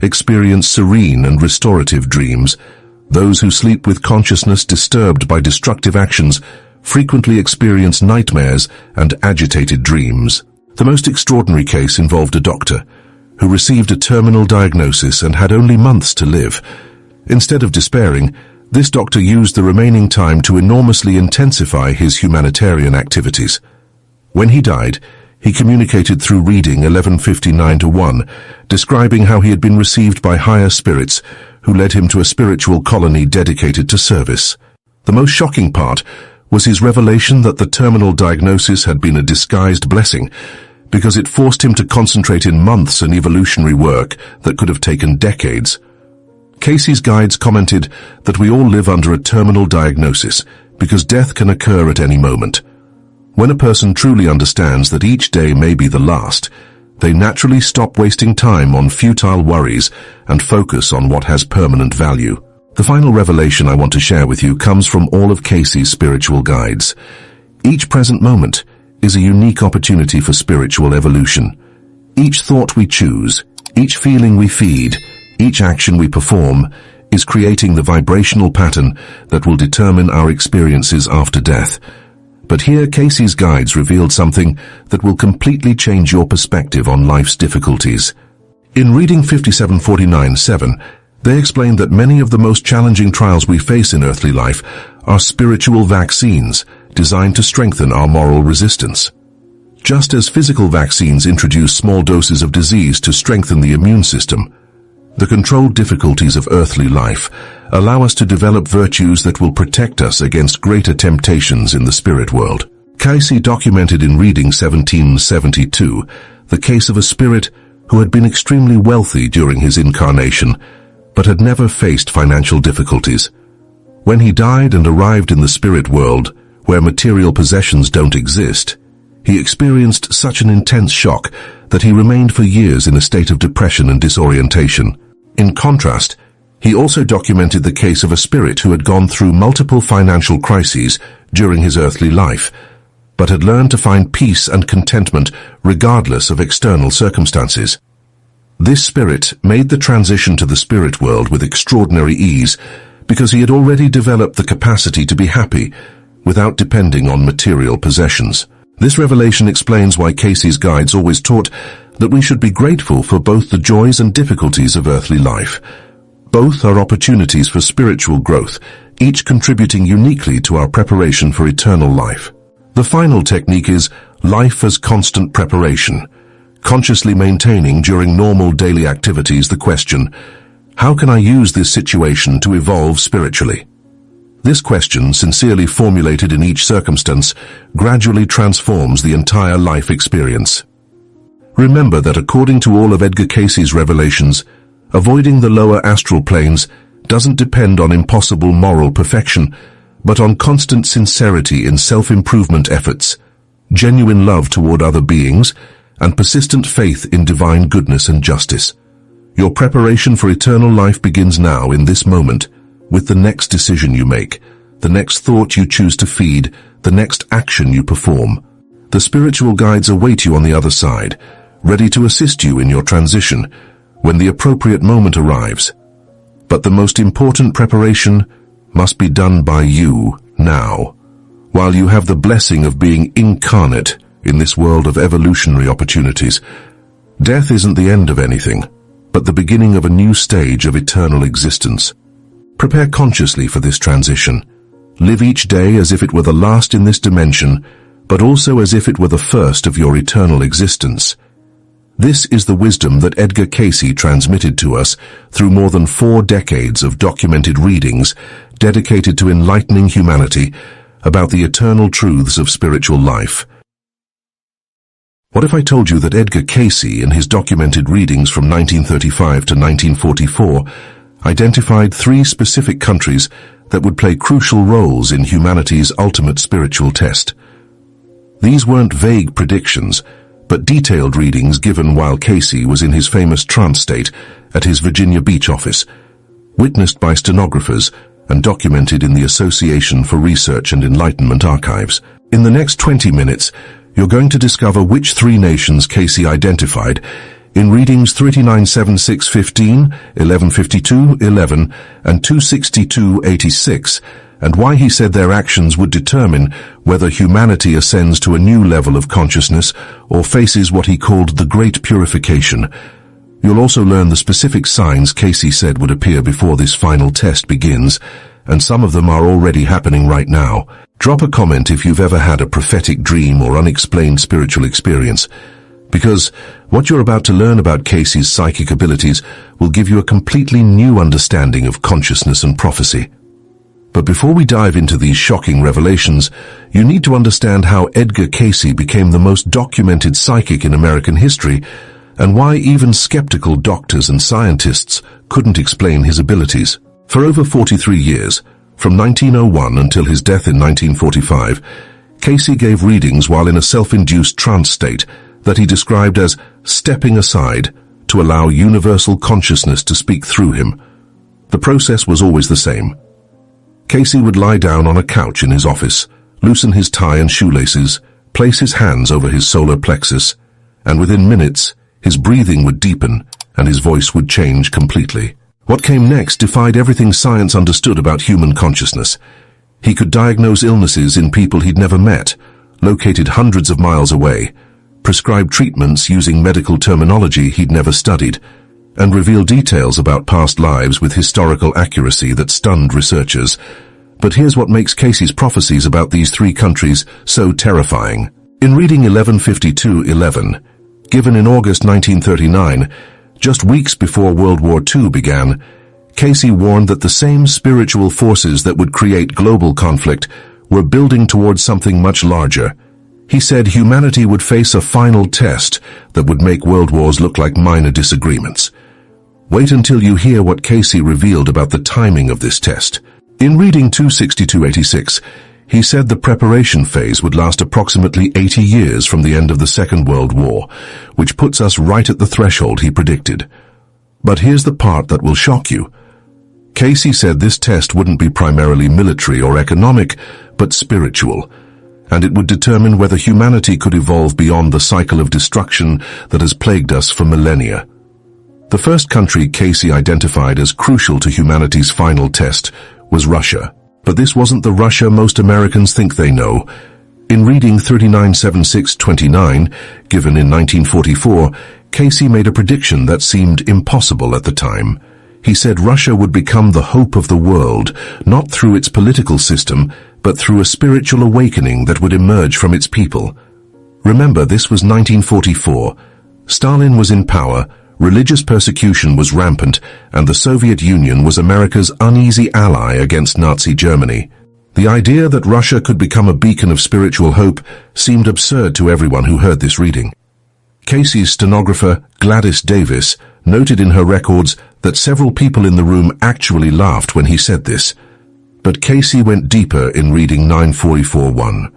experience serene and restorative dreams. Those who sleep with consciousness disturbed by destructive actions frequently experience nightmares and agitated dreams. The most extraordinary case involved a doctor who received a terminal diagnosis and had only months to live. Instead of despairing, this doctor used the remaining time to enormously intensify his humanitarian activities. When he died, he communicated through reading 1159-1, describing how he had been received by higher spirits who led him to a spiritual colony dedicated to service. The most shocking part was his revelation that the terminal diagnosis had been a disguised blessing, because it forced him to concentrate in months on evolutionary work that could have taken decades. Cayce's guides commented that we all live under a terminal diagnosis because death can occur at any moment. When a person truly understands that each day may be the last, they naturally stop wasting time on futile worries and focus on what has permanent value. The final revelation I want to share with you comes from all of Cayce's spiritual guides. Each present moment is a unique opportunity for spiritual evolution. Each thought we choose, each feeling we feed, each action we perform is creating the vibrational pattern that will determine our experiences after death. But here Cayce's guides revealed something that will completely change your perspective on life's difficulties. In reading 5749-7, they explained that many of the most challenging trials we face in earthly life are spiritual vaccines designed to strengthen our moral resistance. Just as physical vaccines introduce small doses of disease to strengthen the immune system, the controlled difficulties of earthly life allow us to develop virtues that will protect us against greater temptations in the spirit world. Cayce documented in reading 1772 the case of a spirit who had been extremely wealthy during his incarnation, but had never faced financial difficulties. When he died and arrived in the spirit world, where material possessions don't exist, he experienced such an intense shock that he remained for years in a state of depression and disorientation. In contrast, he also documented the case of a spirit who had gone through multiple financial crises during his earthly life, but had learned to find peace and contentment regardless of external circumstances. This spirit made the transition to the spirit world with extraordinary ease because he had already developed the capacity to be happy without depending on material possessions. This revelation explains why Cayce's guides always taught that we should be grateful for both the joys and difficulties of earthly life. Both are opportunities for spiritual growth, each contributing uniquely to our preparation for eternal life. The final technique is life as constant preparation, consciously maintaining during normal daily activities the question, how can I use this situation to evolve spiritually? This question, sincerely formulated in each circumstance, gradually transforms the entire life experience. Remember that according to all of Edgar Cayce's revelations, avoiding the lower astral planes doesn't depend on impossible moral perfection, but on constant sincerity in self-improvement efforts, genuine love toward other beings, and persistent faith in divine goodness and justice. Your preparation for eternal life begins now in this moment, with the next decision you make, the next thought you choose to feed, the next action you perform. The spiritual guides await you on the other side, ready to assist you in your transition when the appropriate moment arrives. But the most important preparation must be done by you now, while you have the blessing of being incarnate in this world of evolutionary opportunities. Death isn't the end of anything, but the beginning of a new stage of eternal existence. Prepare consciously for this transition. Live each day as if it were the last in this dimension, but also as if it were the first of your eternal existence. This is the wisdom that Edgar Cayce transmitted to us through more than 4 decades of documented readings dedicated to enlightening humanity about the eternal truths of spiritual life. What if I told you that Edgar Cayce, in his documented readings from 1935 to 1944, identified 3 specific countries that would play crucial roles in humanity's ultimate spiritual test? These weren't vague predictions, but detailed readings given while Cayce was in his famous trance state at his Virginia Beach office, witnessed by stenographers and documented in the Association for Research and Enlightenment archives. In the next 20 minutes, you're going to discover which 3 nations Cayce identified in readings 397615, 1152, 11, and 26286, and why he said their actions would determine whether humanity ascends to a new level of consciousness or faces what he called the Great Purification. You'll also learn the specific signs Cayce said would appear before this final test begins, and some of them are already happening right now. Drop a comment if you've ever had a prophetic dream or unexplained spiritual experience, because what you're about to learn about Cayce's psychic abilities will give you a completely new understanding of consciousness and prophecy. But before we dive into these shocking revelations, you need to understand how Edgar Cayce became the most documented psychic in American history, and why even skeptical doctors and scientists couldn't explain his abilities. For over 43 years, from 1901 until his death in 1945, Cayce gave readings while in a self-induced trance state that he described as stepping aside to allow universal consciousness to speak through him. The process was always the same. Cayce would lie down on a couch in his office, loosen his tie and shoelaces, place his hands over his solar plexus, and within minutes, his breathing would deepen and his voice would change completely. What came next defied everything science understood about human consciousness. He could diagnose illnesses in people he'd never met, located hundreds of miles away, prescribe treatments using medical terminology he'd never studied, and reveal details about past lives with historical accuracy that stunned researchers. But here's what makes Cayce's prophecies about these 3 countries so terrifying. In reading 1152-11, given in August 1939, just weeks before World War II began, Cayce warned that the same spiritual forces that would create global conflict were building towards something much larger. He said humanity would face a final test that would make world wars look like minor disagreements. Wait until you hear what Cayce revealed about the timing of this test. In reading 26286, he said the preparation phase would last approximately 80 years from the end of the Second World War, which puts us right at the threshold he predicted. But here's the part that will shock you. Cayce said this test wouldn't be primarily military or economic, but spiritual, and it would determine whether humanity could evolve beyond the cycle of destruction that has plagued us for millennia. The first country Cayce identified as crucial to humanity's final test was Russia. But this wasn't the Russia most Americans think they know. In reading 397629, given in 1944, Cayce made a prediction that seemed impossible at the time. He said Russia would become the hope of the world, not through its political system, but through a spiritual awakening that would emerge from its people. Remember, this was 1944. Stalin was in power, religious persecution was rampant, and the Soviet Union was America's uneasy ally against Nazi Germany. The idea that Russia could become a beacon of spiritual hope seemed absurd to everyone who heard this reading. Cayce's stenographer, Gladys Davis, noted in her records that several people in the room actually laughed when he said this. But Cayce went deeper in reading 944-1.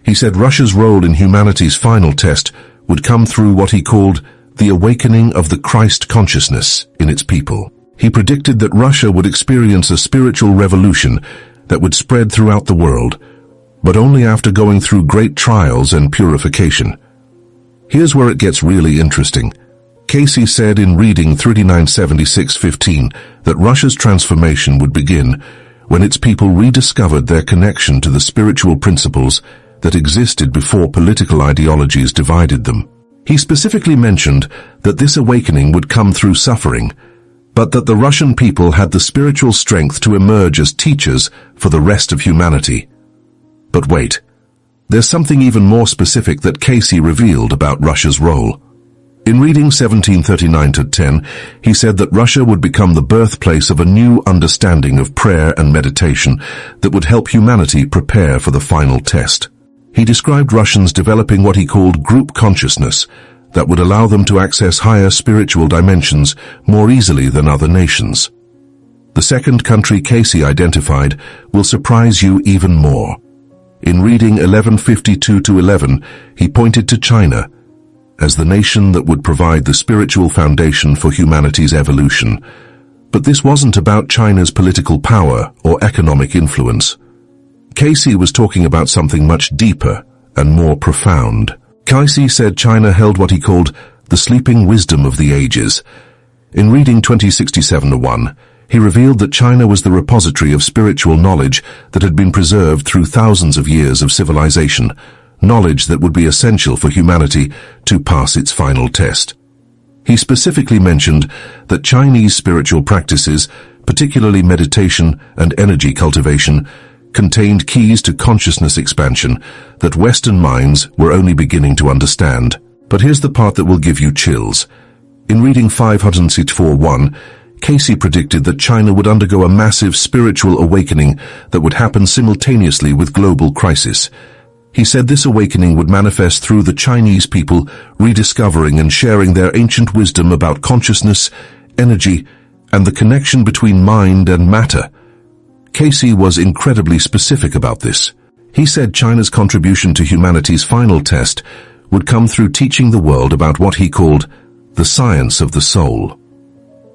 He said Russia's role in humanity's final test would come through what he called the awakening of the Christ consciousness in its people. He predicted that Russia would experience a spiritual revolution that would spread throughout the world, but only after going through great trials and purification. Here's where it gets really interesting. Cayce said in reading 3976-15 that Russia's transformation would begin when its people rediscovered their connection to the spiritual principles that existed before political ideologies divided them. He specifically mentioned that this awakening would come through suffering, but that the Russian people had the spiritual strength to emerge as teachers for the rest of humanity. But wait, there's something even more specific that Cayce revealed about Russia's role. In reading 1739-10, he said that Russia would become the birthplace of a new understanding of prayer and meditation that would help humanity prepare for the final test. He described Russians developing what he called group consciousness that would allow them to access higher spiritual dimensions more easily than other nations. The second country Cayce identified will surprise you even more. In reading 1152-11, he pointed to China as the nation that would provide the spiritual foundation for humanity's evolution. But this wasn't about China's political power or economic influence. Cayce was talking about something much deeper and more profound. Cayce said China held what he called the sleeping wisdom of the ages. In reading 2067-1, he revealed that China was the repository of spiritual knowledge that had been preserved through thousands of years of civilization, knowledge that would be essential for humanity to pass its final test. He specifically mentioned that Chinese spiritual practices, particularly meditation and energy cultivation, contained keys to consciousness expansion that Western minds were only beginning to understand. But here's the part that will give you chills. In reading 564-1, Cayce predicted that China would undergo a massive spiritual awakening that would happen simultaneously with global crisis. He said this awakening would manifest through the Chinese people rediscovering and sharing their ancient wisdom about consciousness, energy, and the connection between mind and matter. Cayce was incredibly specific about this. He said China's contribution to humanity's final test would come through teaching the world about what he called the science of the soul.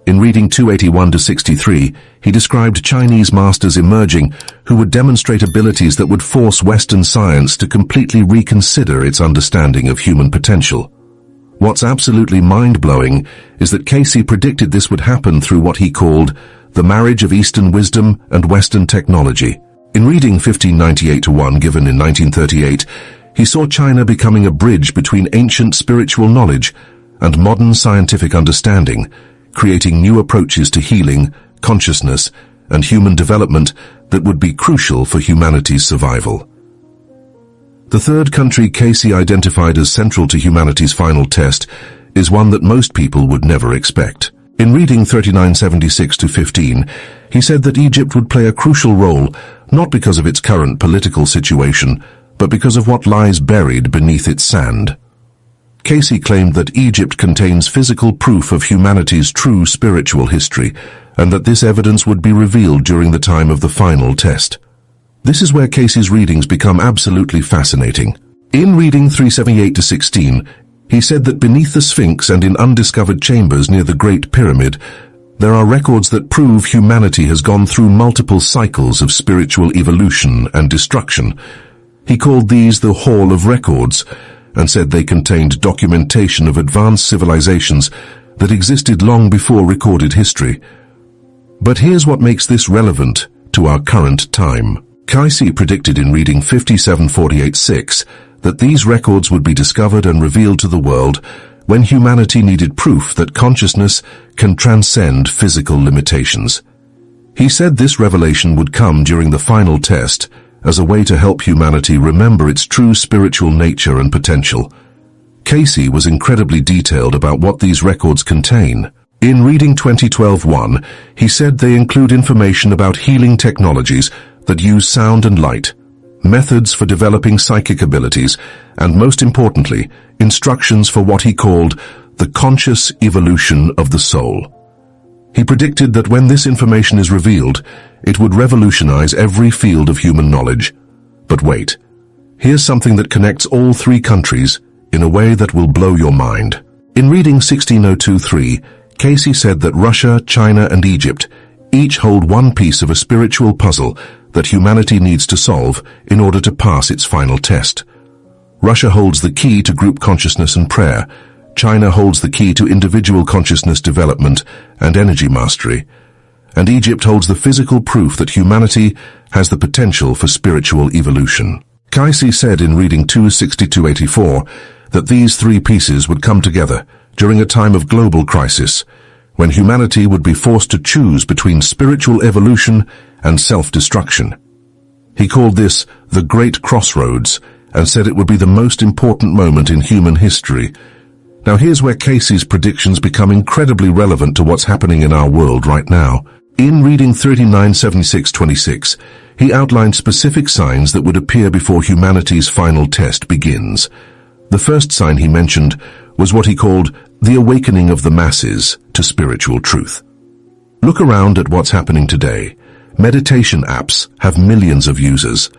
In reading 281-63, he described Chinese masters emerging who would demonstrate abilities that would force Western science to completely reconsider its understanding of human potential. What's absolutely mind-blowing is that Cayce predicted this would happen through what he called the marriage of Eastern wisdom and Western technology. In reading 1598-1 given in 1938, he saw China becoming a bridge between ancient spiritual knowledge and modern scientific understanding, creating new approaches to healing, consciousness, and human development that would be crucial for humanity's survival. The third country Cayce identified as central to humanity's final test is one that most people would never expect. In reading 3976-15, he said that Egypt would play a crucial role not because of its current political situation, but because of what lies buried beneath its sand. Cayce claimed that Egypt contains physical proof of humanity's true spiritual history, and that this evidence would be revealed during the time of the final test. This is where Cayce's readings become absolutely fascinating. In reading 378-16, he said that beneath the Sphinx and in undiscovered chambers near the Great Pyramid, there are records that prove humanity has gone through multiple cycles of spiritual evolution and destruction. He called these the Hall of Records, and said they contained documentation of advanced civilizations that existed long before recorded history. But here's what makes this relevant to our current time. Cayce predicted in reading 5748-6 that these records would be discovered and revealed to the world when humanity needed proof that consciousness can transcend physical limitations. He said this revelation would come during the final test as a way to help humanity remember its true spiritual nature and potential. Cayce was incredibly detailed about what these records contain. In reading 2012-1, he said they include information about healing technologies that use sound and light, methods for developing psychic abilities, and most importantly, instructions for what he called the conscious evolution of the soul. He predicted that when this information is revealed, it would revolutionize every field of human knowledge. But wait, here's something that connects all three countries in a way that will blow your mind. In reading 16023, Cayce said that Russia, China, and Egypt each hold one piece of a spiritual puzzle that humanity needs to solve in order to pass its final test. Russia holds the key to group consciousness and prayer. China holds the key to individual consciousness development and energy mastery. And Egypt holds the physical proof that humanity has the potential for spiritual evolution. Cayce said in reading 26284 that these three pieces would come together during a time of global crisis, when humanity would be forced to choose between spiritual evolution and self-destruction. He called this the Great Crossroads and said it would be the most important moment in human history. Now here's where Cayce's predictions become incredibly relevant to what's happening in our world right now. In reading 397626, he outlined specific signs that would appear before humanity's final test begins. The first sign he mentioned was what he called the awakening of the masses to spiritual truth. Look around at what's happening today. Meditation apps have millions of users.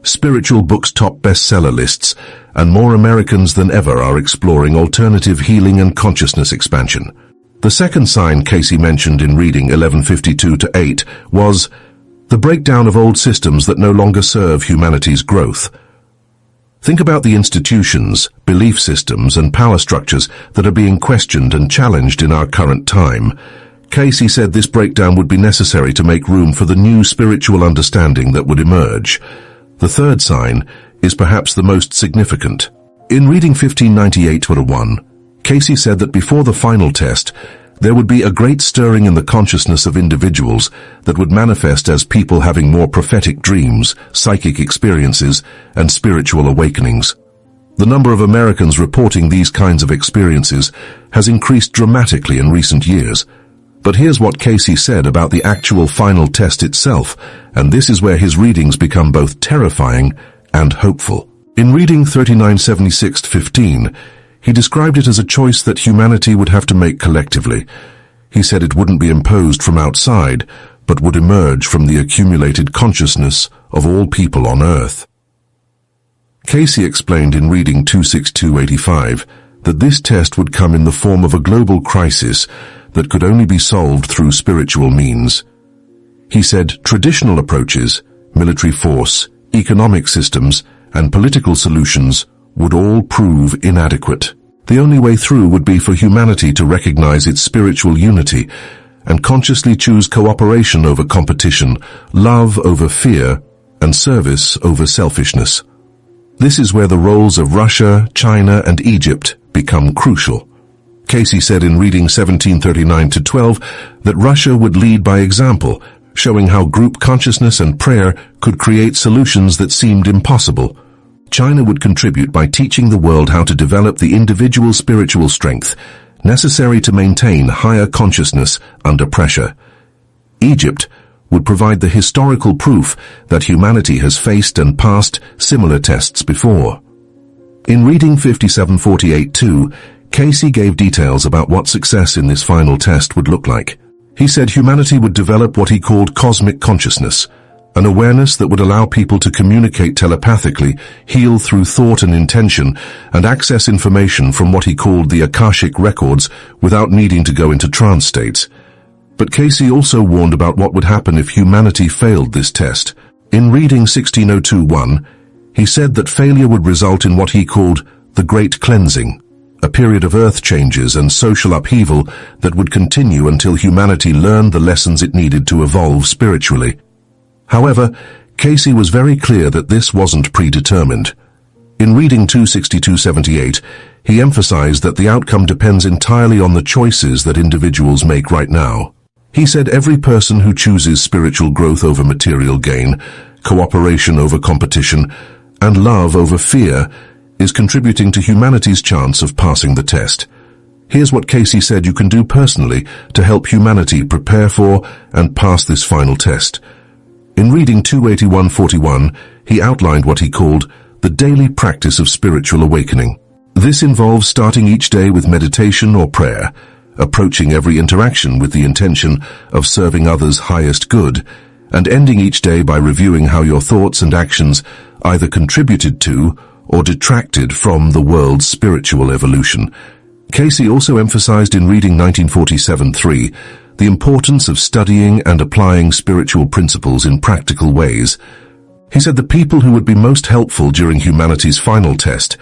Spiritual books top bestseller lists, and more Americans than ever are exploring alternative healing and consciousness expansion. The second sign Cayce mentioned in reading 1152-8 was the breakdown of old systems that no longer serve humanity's growth. Think about the institutions, belief systems, and power structures that are being questioned and challenged in our current time. Cayce said this breakdown would be necessary to make room for the new spiritual understanding that would emerge. The third sign is perhaps the most significant. In reading 1598-1, Cayce said that before the final test, there would be a great stirring in the consciousness of individuals that would manifest as people having more prophetic dreams, psychic experiences, and spiritual awakenings. The number of Americans reporting these kinds of experiences has increased dramatically in recent years. But here's what Cayce said about the actual final test itself, and this is where his readings become both terrifying and hopeful. In reading 3976-15, he described it as a choice that humanity would have to make collectively. He said it wouldn't be imposed from outside, but would emerge from the accumulated consciousness of all people on Earth. Cayce explained in reading 26285 that this test would come in the form of a global crisis that could only be solved through spiritual means. He said traditional approaches, military force, economic systems, and political solutions would all prove inadequate. The only way through would be for humanity to recognize its spiritual unity and consciously choose cooperation over competition, love over fear, and service over selfishness. This is where the roles of Russia, China, and Egypt become crucial. Cayce said in reading 1739-12 that Russia would lead by example, showing how group consciousness and prayer could create solutions that seemed impossible. China would contribute by teaching the world how to develop the individual spiritual strength necessary to maintain higher consciousness under pressure. Egypt would provide the historical proof that humanity has faced and passed similar tests before. In reading 5748-2, Cayce gave details about what success in this final test would look like. He said humanity would develop what he called cosmic consciousness, an awareness that would allow people to communicate telepathically, heal through thought and intention, and access information from what he called the Akashic records without needing to go into trance states. But Cayce also warned about what would happen if humanity failed this test. In reading 16021, he said that failure would result in what he called the Great Cleansing, a period of earth changes and social upheaval that would continue until humanity learned the lessons it needed to evolve spiritually. However, Cayce was very clear that this wasn't predetermined. In reading 26278, he emphasized that the outcome depends entirely on the choices that individuals make right now. He said every person who chooses spiritual growth over material gain, cooperation over competition, and love over fear is contributing to humanity's chance of passing the test. Here's what Cayce said you can do personally to help humanity prepare for and pass this final test. In reading 28141, he outlined what he called the daily practice of spiritual awakening. This involves starting each day with meditation or prayer, approaching every interaction with the intention of serving others' highest good, and ending each day by reviewing how your thoughts and actions either contributed to or detracted from the world's spiritual evolution. Cayce also emphasized in reading 1947-3 the importance of studying and applying spiritual principles in practical ways. He said the people who would be most helpful during humanity's final test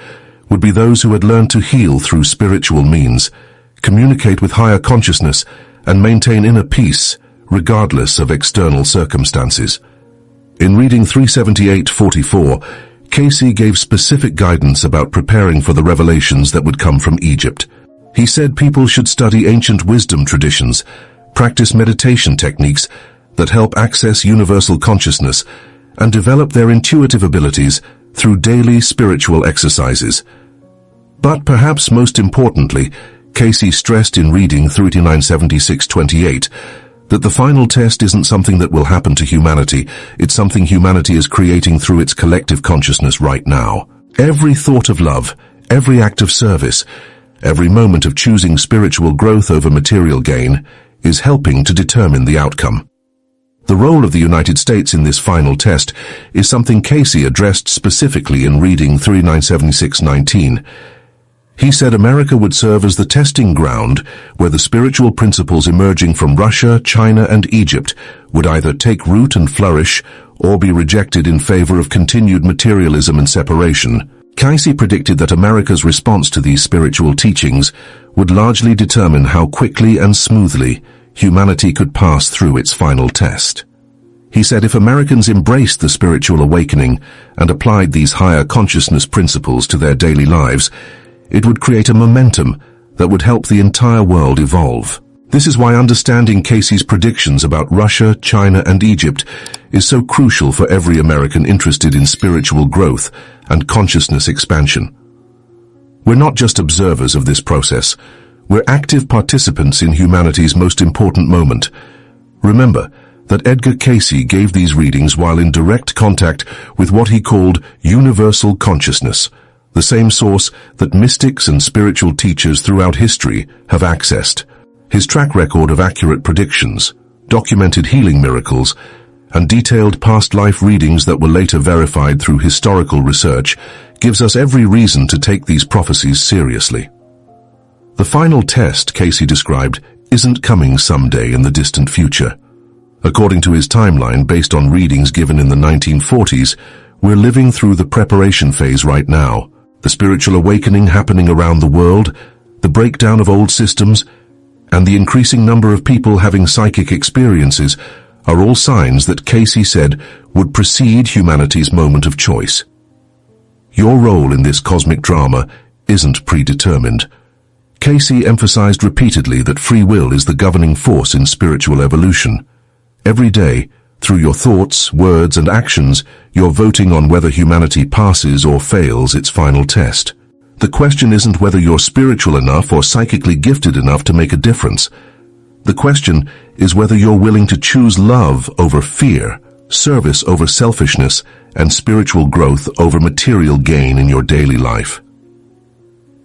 would be those who had learned to heal through spiritual means, communicate with higher consciousness, and maintain inner peace, regardless of external circumstances. In reading 378-44, Cayce gave specific guidance about preparing for the revelations that would come from Egypt. He said people should study ancient wisdom traditions, practice meditation techniques that help access universal consciousness, and develop their intuitive abilities through daily spiritual exercises. But perhaps most importantly, Cayce stressed in reading 3976-28 that the final test isn't something that will happen to humanity, it's something humanity is creating through its collective consciousness right now. Every thought of love, every act of service, every moment of choosing spiritual growth over material gain is helping to determine the outcome. The role of the United States in this final test is something Cayce addressed specifically in reading 3976-19. He said America would serve as the testing ground where the spiritual principles emerging from Russia, China, and Egypt would either take root and flourish or be rejected in favor of continued materialism and separation. Cayce predicted that America's response to these spiritual teachings would largely determine how quickly and smoothly humanity could pass through its final test. He said if Americans embraced the spiritual awakening and applied these higher consciousness principles to their daily lives, it would create a momentum that would help the entire world evolve. This is why understanding Cayce's predictions about Russia, China, and Egypt is so crucial for every American interested in spiritual growth and consciousness expansion. We're not just observers of this process, we're active participants in humanity's most important moment. Remember that Edgar Cayce gave these readings while in direct contact with what he called universal consciousness, the same source that mystics and spiritual teachers throughout history have accessed. His track record of accurate predictions, documented healing miracles, and detailed past life readings that were later verified through historical research gives us every reason to take these prophecies seriously. The final test, Cayce described, isn't coming someday in the distant future. According to his timeline based on readings given in the 1940s, we're living through the preparation phase right now. The spiritual awakening happening around the world, the breakdown of old systems, and the increasing number of people having psychic experiences are all signs that Cayce said would precede humanity's moment of choice. Your role in this cosmic drama isn't predetermined. Cayce emphasized repeatedly that free will is the governing force in spiritual evolution. Every day, through your thoughts, words, and actions, you're voting on whether humanity passes or fails its final test. The question isn't whether you're spiritual enough or psychically gifted enough to make a difference. The question is whether you're willing to choose love over fear, service over selfishness, and spiritual growth over material gain in your daily life.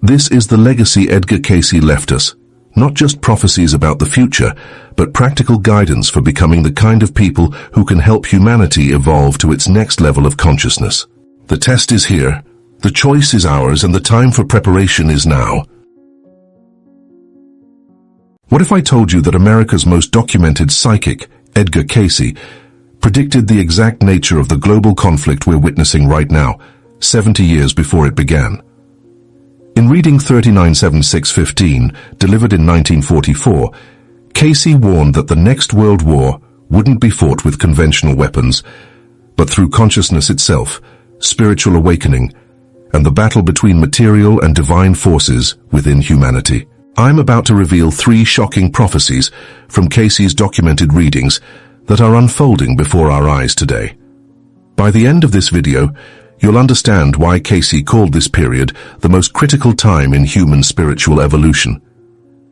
This is the legacy Edgar Cayce left us. Not just prophecies about the future, but practical guidance for becoming the kind of people who can help humanity evolve to its next level of consciousness. The test is here, the choice is ours, and the time for preparation is now. What if I told you that America's most documented psychic, Edgar Cayce, predicted the exact nature of the global conflict we're witnessing right now, 70 years before it began? In reading 397615, delivered in 1944, Cayce warned that the next world war wouldn't be fought with conventional weapons, but through consciousness itself, spiritual awakening, and the battle between material and divine forces within humanity. I'm about to reveal 3 shocking prophecies from Cayce's documented readings that are unfolding before our eyes today. By the end of this video, you'll understand why Cayce called this period the most critical time in human spiritual evolution,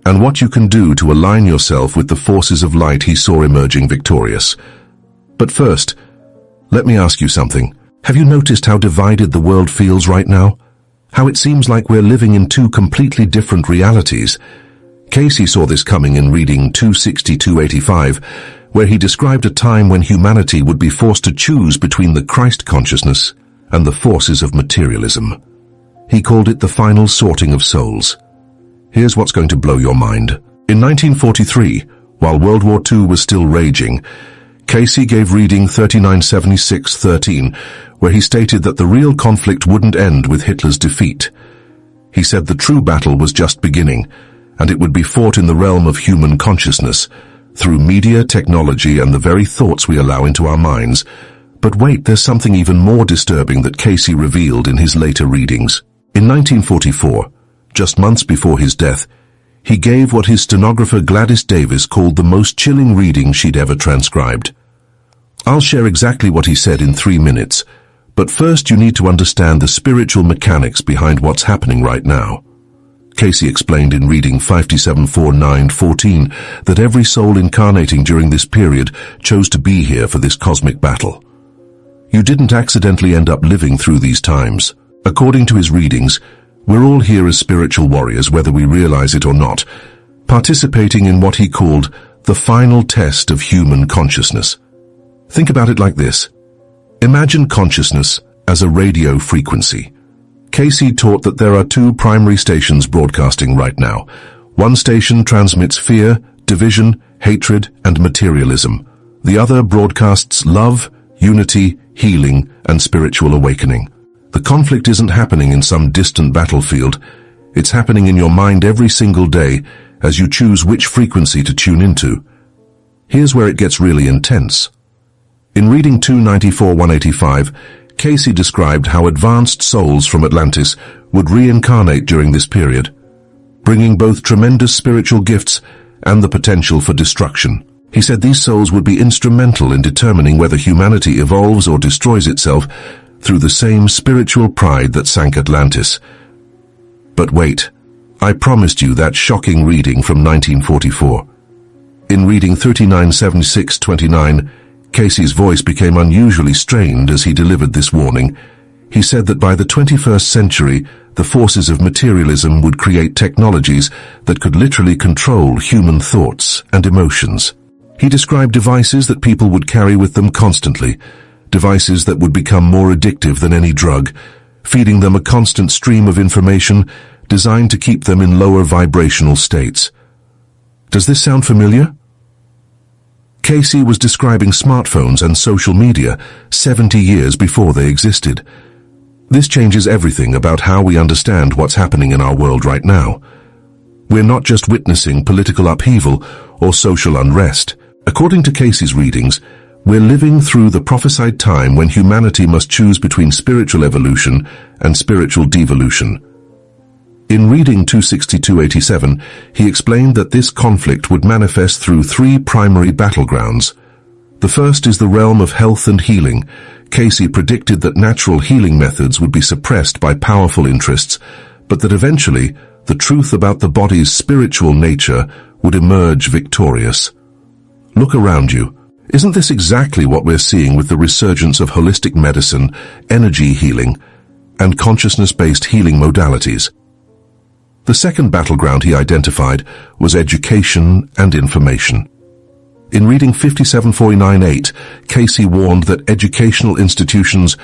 and what you can do to align yourself with the forces of light he saw emerging victorious. But first, let me ask you something. Have you noticed how divided the world feels right now? How it seems like we're living in 2 completely different realities? Cayce saw this coming in reading 26285, where he described a time when humanity would be forced to choose between the Christ consciousness and the forces of materialism. He called it the final sorting of souls. Here's what's going to blow your mind. In 1943, while World War II was still raging, Cayce gave reading 397613, where he stated that the real conflict wouldn't end with Hitler's defeat. He said the true battle was just beginning, and it would be fought in the realm of human consciousness, through media, technology, and the very thoughts we allow into our minds. But wait, there's something even more disturbing that Cayce revealed in his later readings. In 1944, just months before his death, he gave what his stenographer Gladys Davis called the most chilling reading she'd ever transcribed. I'll share exactly what he said in 3 minutes, but first you need to understand the spiritual mechanics behind what's happening right now. Cayce explained in reading 574914 that every soul incarnating during this period chose to be here for this cosmic battle. You didn't accidentally end up living through these times. According to his readings, we're all here as spiritual warriors, whether we realize it or not, participating in what he called the final test of human consciousness. Think about it like this. Imagine consciousness as a radio frequency. Cayce taught that there are 2 primary stations broadcasting right now. One station transmits fear, division, hatred, and materialism. The other broadcasts love, unity, healing, and spiritual awakening. The conflict isn't happening in some distant battlefield. It's happening in your mind every single day as you choose which frequency to tune into. Here's where it gets really intense. In reading 294185, Cayce described how advanced souls from Atlantis would reincarnate during this period, bringing both tremendous spiritual gifts and the potential for destruction. He said these souls would be instrumental in determining whether humanity evolves or destroys itself through the same spiritual pride that sank Atlantis. But wait, I promised you that shocking reading from 1944. In reading 397629, Cayce's voice became unusually strained as he delivered this warning. He said that by the 21st century, the forces of materialism would create technologies that could literally control human thoughts and emotions. He described devices that people would carry with them constantly, devices that would become more addictive than any drug, feeding them a constant stream of information designed to keep them in lower vibrational states. Does this sound familiar? Cayce was describing smartphones and social media 70 years before they existed. This changes everything about how we understand what's happening in our world right now. We're not just witnessing political upheaval or social unrest. According to Cayce's readings, we're living through the prophesied time when humanity must choose between spiritual evolution and spiritual devolution. In reading 26287, he explained that this conflict would manifest through 3 primary battlegrounds. The first is the realm of health and healing. Cayce predicted that natural healing methods would be suppressed by powerful interests, but that eventually the truth about the body's spiritual nature would emerge victorious. Look around you. Isn't this exactly what we're seeing with the resurgence of holistic medicine, energy healing, and consciousness-based healing modalities? The second battleground he identified was education and information. In reading 57498, Cayce warned that educational institutions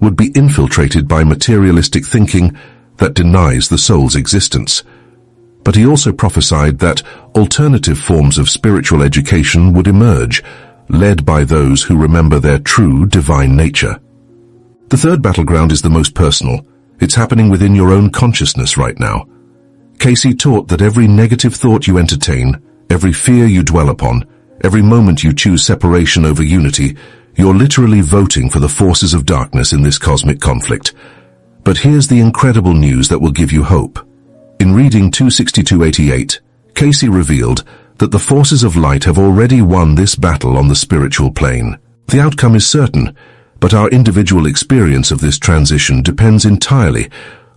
would be infiltrated by materialistic thinking that denies the soul's existence. But he also prophesied that alternative forms of spiritual education would emerge, led by those who remember their true divine nature. The third battleground is the most personal. It's happening within your own consciousness right now. Cayce taught that every negative thought you entertain, every fear you dwell upon, every moment you choose separation over unity, you're literally voting for the forces of darkness in this cosmic conflict. But here's the incredible news that will give you hope. In reading 262:88, Cayce revealed that the forces of light have already won this battle on the spiritual plane. The outcome is certain, but our individual experience of this transition depends entirely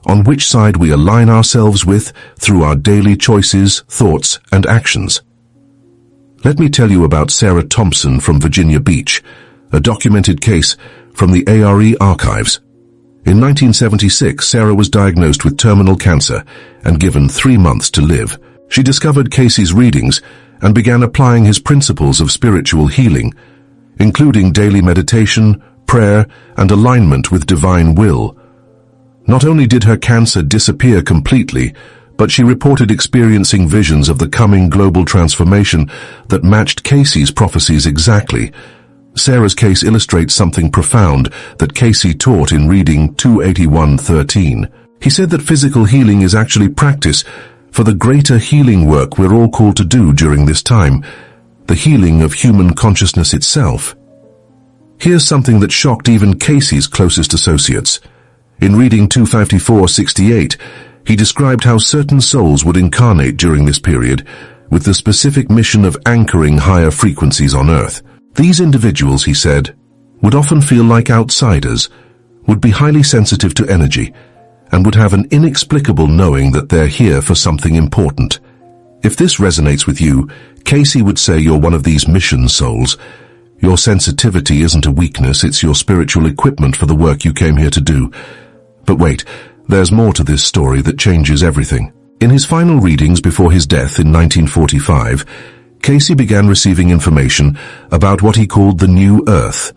on which side we align ourselves with through our daily choices, thoughts, and actions. Let me tell you about Sarah Thompson from Virginia Beach, a documented case from the ARE archives. In 1976, Sarah was diagnosed with terminal cancer and given 3 months to live. She discovered Cayce's readings and began applying his principles of spiritual healing, including daily meditation, prayer, and alignment with divine will. Not only did her cancer disappear completely, but she reported experiencing visions of the coming global transformation that matched Cayce's prophecies exactly. Sarah's case illustrates something profound that Cayce taught in reading 281:13. He said that physical healing is actually practice for the greater healing work we're all called to do during this time, the healing of human consciousness itself. Here's something that shocked even Cayce's closest associates. In reading 254:68, he described how certain souls would incarnate during this period with the specific mission of anchoring higher frequencies on Earth. These individuals, he said, would often feel like outsiders, would be highly sensitive to energy, and would have an inexplicable knowing that they're here for something important. If this resonates with you, Cayce would say you're one of these mission souls. Your sensitivity isn't a weakness, it's your spiritual equipment for the work you came here to do. But wait, there's more to this story that changes everything. In his final readings before his death in 1945, Cayce began receiving information about what he called the New Earth.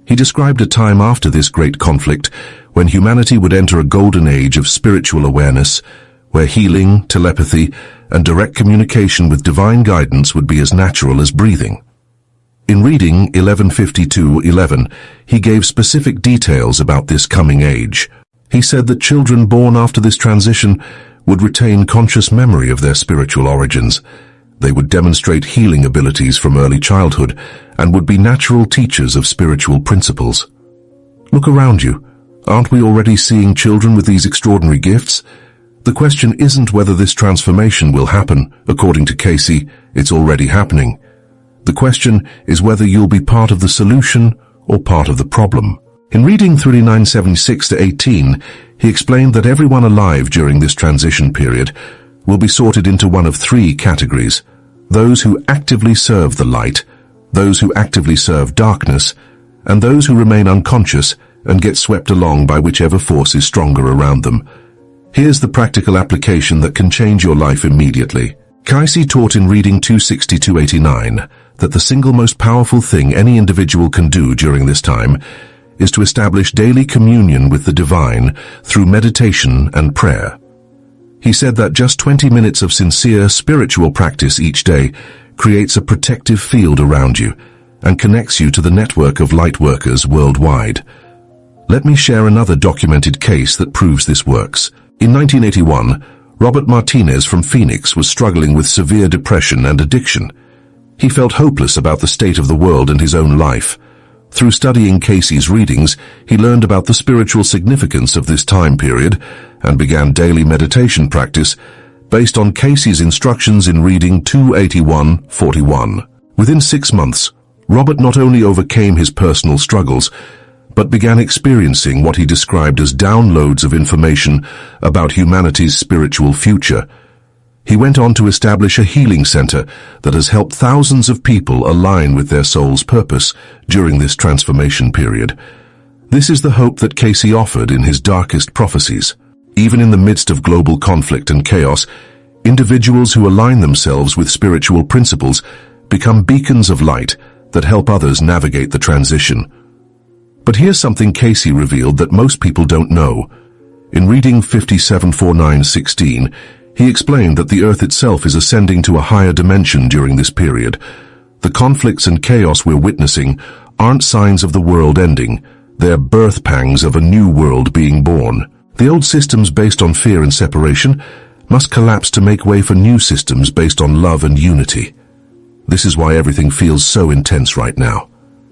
He described a time after this great conflict when humanity would enter a golden age of spiritual awareness, where healing, telepathy, and direct communication with divine guidance would be as natural as breathing. In reading 1152:11, he gave specific details about this coming age. He said that children born after this transition would retain conscious memory of their spiritual origins. They would demonstrate healing abilities from early childhood and would be natural teachers of spiritual principles. Look around you. Aren't we already seeing children with these extraordinary gifts? The question isn't whether this transformation will happen. According to Cayce, it's already happening. The question is whether you'll be part of the solution or part of the problem. In reading 3976-18, he explained that everyone alive during this transition period will be sorted into one of 3 categories: those who actively serve the light, those who actively serve darkness, and those who remain unconscious and get swept along by whichever force is stronger around them. Here's the practical application that can change your life immediately. Cayce taught in reading 262:89 that the single most powerful thing any individual can do during this time is to establish daily communion with the divine through meditation and prayer. He said that just 20 minutes of sincere spiritual practice each day creates a protective field around you and connects you to the network of light workers worldwide. Let me share another documented case that proves this works. In 1981, Robert Martinez from Phoenix was struggling with severe depression and addiction. He felt hopeless about the state of the world and his own life. Through studying Cayce's readings, he learned about the spiritual significance of this time period and began daily meditation practice based on Cayce's instructions in reading 281:41. Within 6 months, Robert not only overcame his personal struggles, but began experiencing what he described as downloads of information about humanity's spiritual future. He went on to establish a healing center that has helped thousands of people align with their soul's purpose during this transformation period. This is the hope that Cayce offered in his darkest prophecies. Even in the midst of global conflict and chaos, individuals who align themselves with spiritual principles become beacons of light that help others navigate the transition. But here's something Cayce revealed that most people don't know. In reading 57:49-16, he explained that the Earth itself is ascending to a higher dimension during this period. The conflicts and chaos we're witnessing aren't signs of the world ending. They're birth pangs of a new world being born. The old systems based on fear and separation must collapse to make way for new systems based on love and unity. This is why everything feels so intense right now.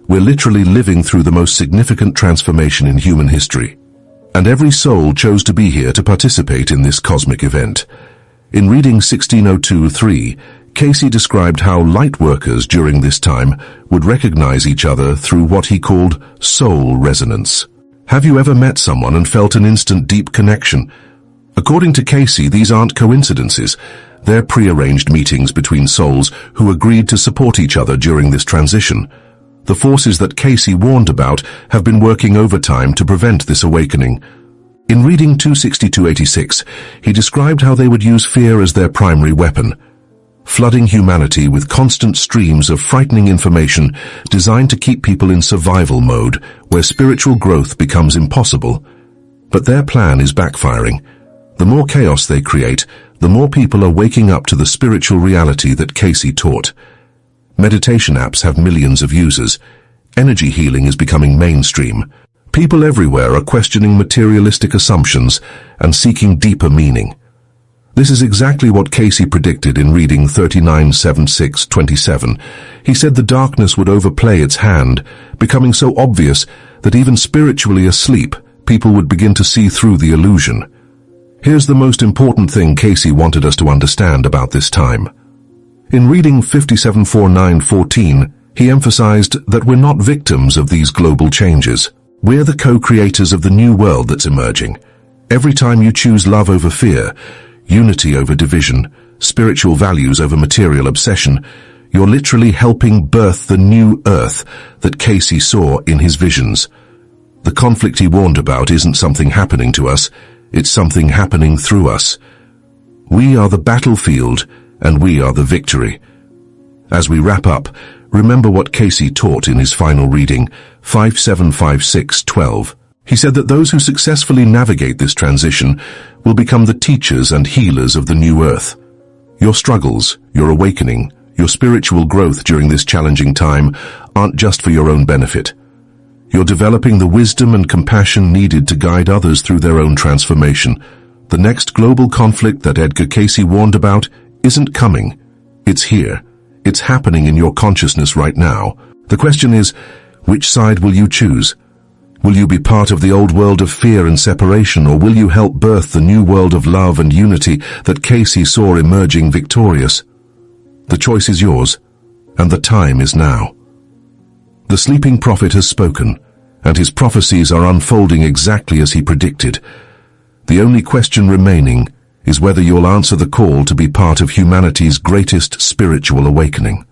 We're literally living through the most significant transformation in human history. And every soul chose to be here to participate in this cosmic event. In reading 1602-3, Cayce described how light workers during this time would recognize each other through what he called soul resonance. Have you ever met someone and felt an instant deep connection? According to Cayce, these aren't coincidences. They're prearranged meetings between souls who agreed to support each other during this transition. The forces that Cayce warned about have been working overtime to prevent this awakening. In reading 262-86, he described how they would use fear as their primary weapon, flooding humanity with constant streams of frightening information designed to keep people in survival mode, where spiritual growth becomes impossible. But their plan is backfiring. The more chaos they create, the more people are waking up to the spiritual reality that Cayce taught. Meditation apps have millions of users. Energy healing is becoming mainstream. People everywhere are questioning materialistic assumptions and seeking deeper meaning. This is exactly what Cayce predicted in reading 39-76-27. He said the darkness would overplay its hand, becoming so obvious that even spiritually asleep, people would begin to see through the illusion. Here's the most important thing Cayce wanted us to understand about this time. In reading 57-49-14, he emphasized that we're not victims of these global changes. We're the co-creators of the new world that's emerging. Every time you choose love over fear, unity over division, spiritual values over material obsession, you're literally helping birth the new earth that Cayce saw in his visions. The conflict he warned about isn't something happening to us, it's something happening through us. We are the battlefield, and we are the victory. As we wrap up, remember what Cayce taught in his final reading, 5756-12. He said that those who successfully navigate this transition will become the teachers and healers of the new earth. Your struggles, your awakening, your spiritual growth during this challenging time aren't just for your own benefit. You're developing the wisdom and compassion needed to guide others through their own transformation. The next global conflict that Edgar Cayce warned about isn't coming. It's here. It's happening in your consciousness right now. The question is, which side will you choose? Will you be part of the old world of fear and separation, or will you help birth the new world of love and unity that Cayce saw emerging victorious? The choice is yours, and the time is now. The sleeping prophet has spoken, and his prophecies are unfolding exactly as he predicted. The only question remaining is whether you'll answer the call to be part of humanity's greatest spiritual awakening.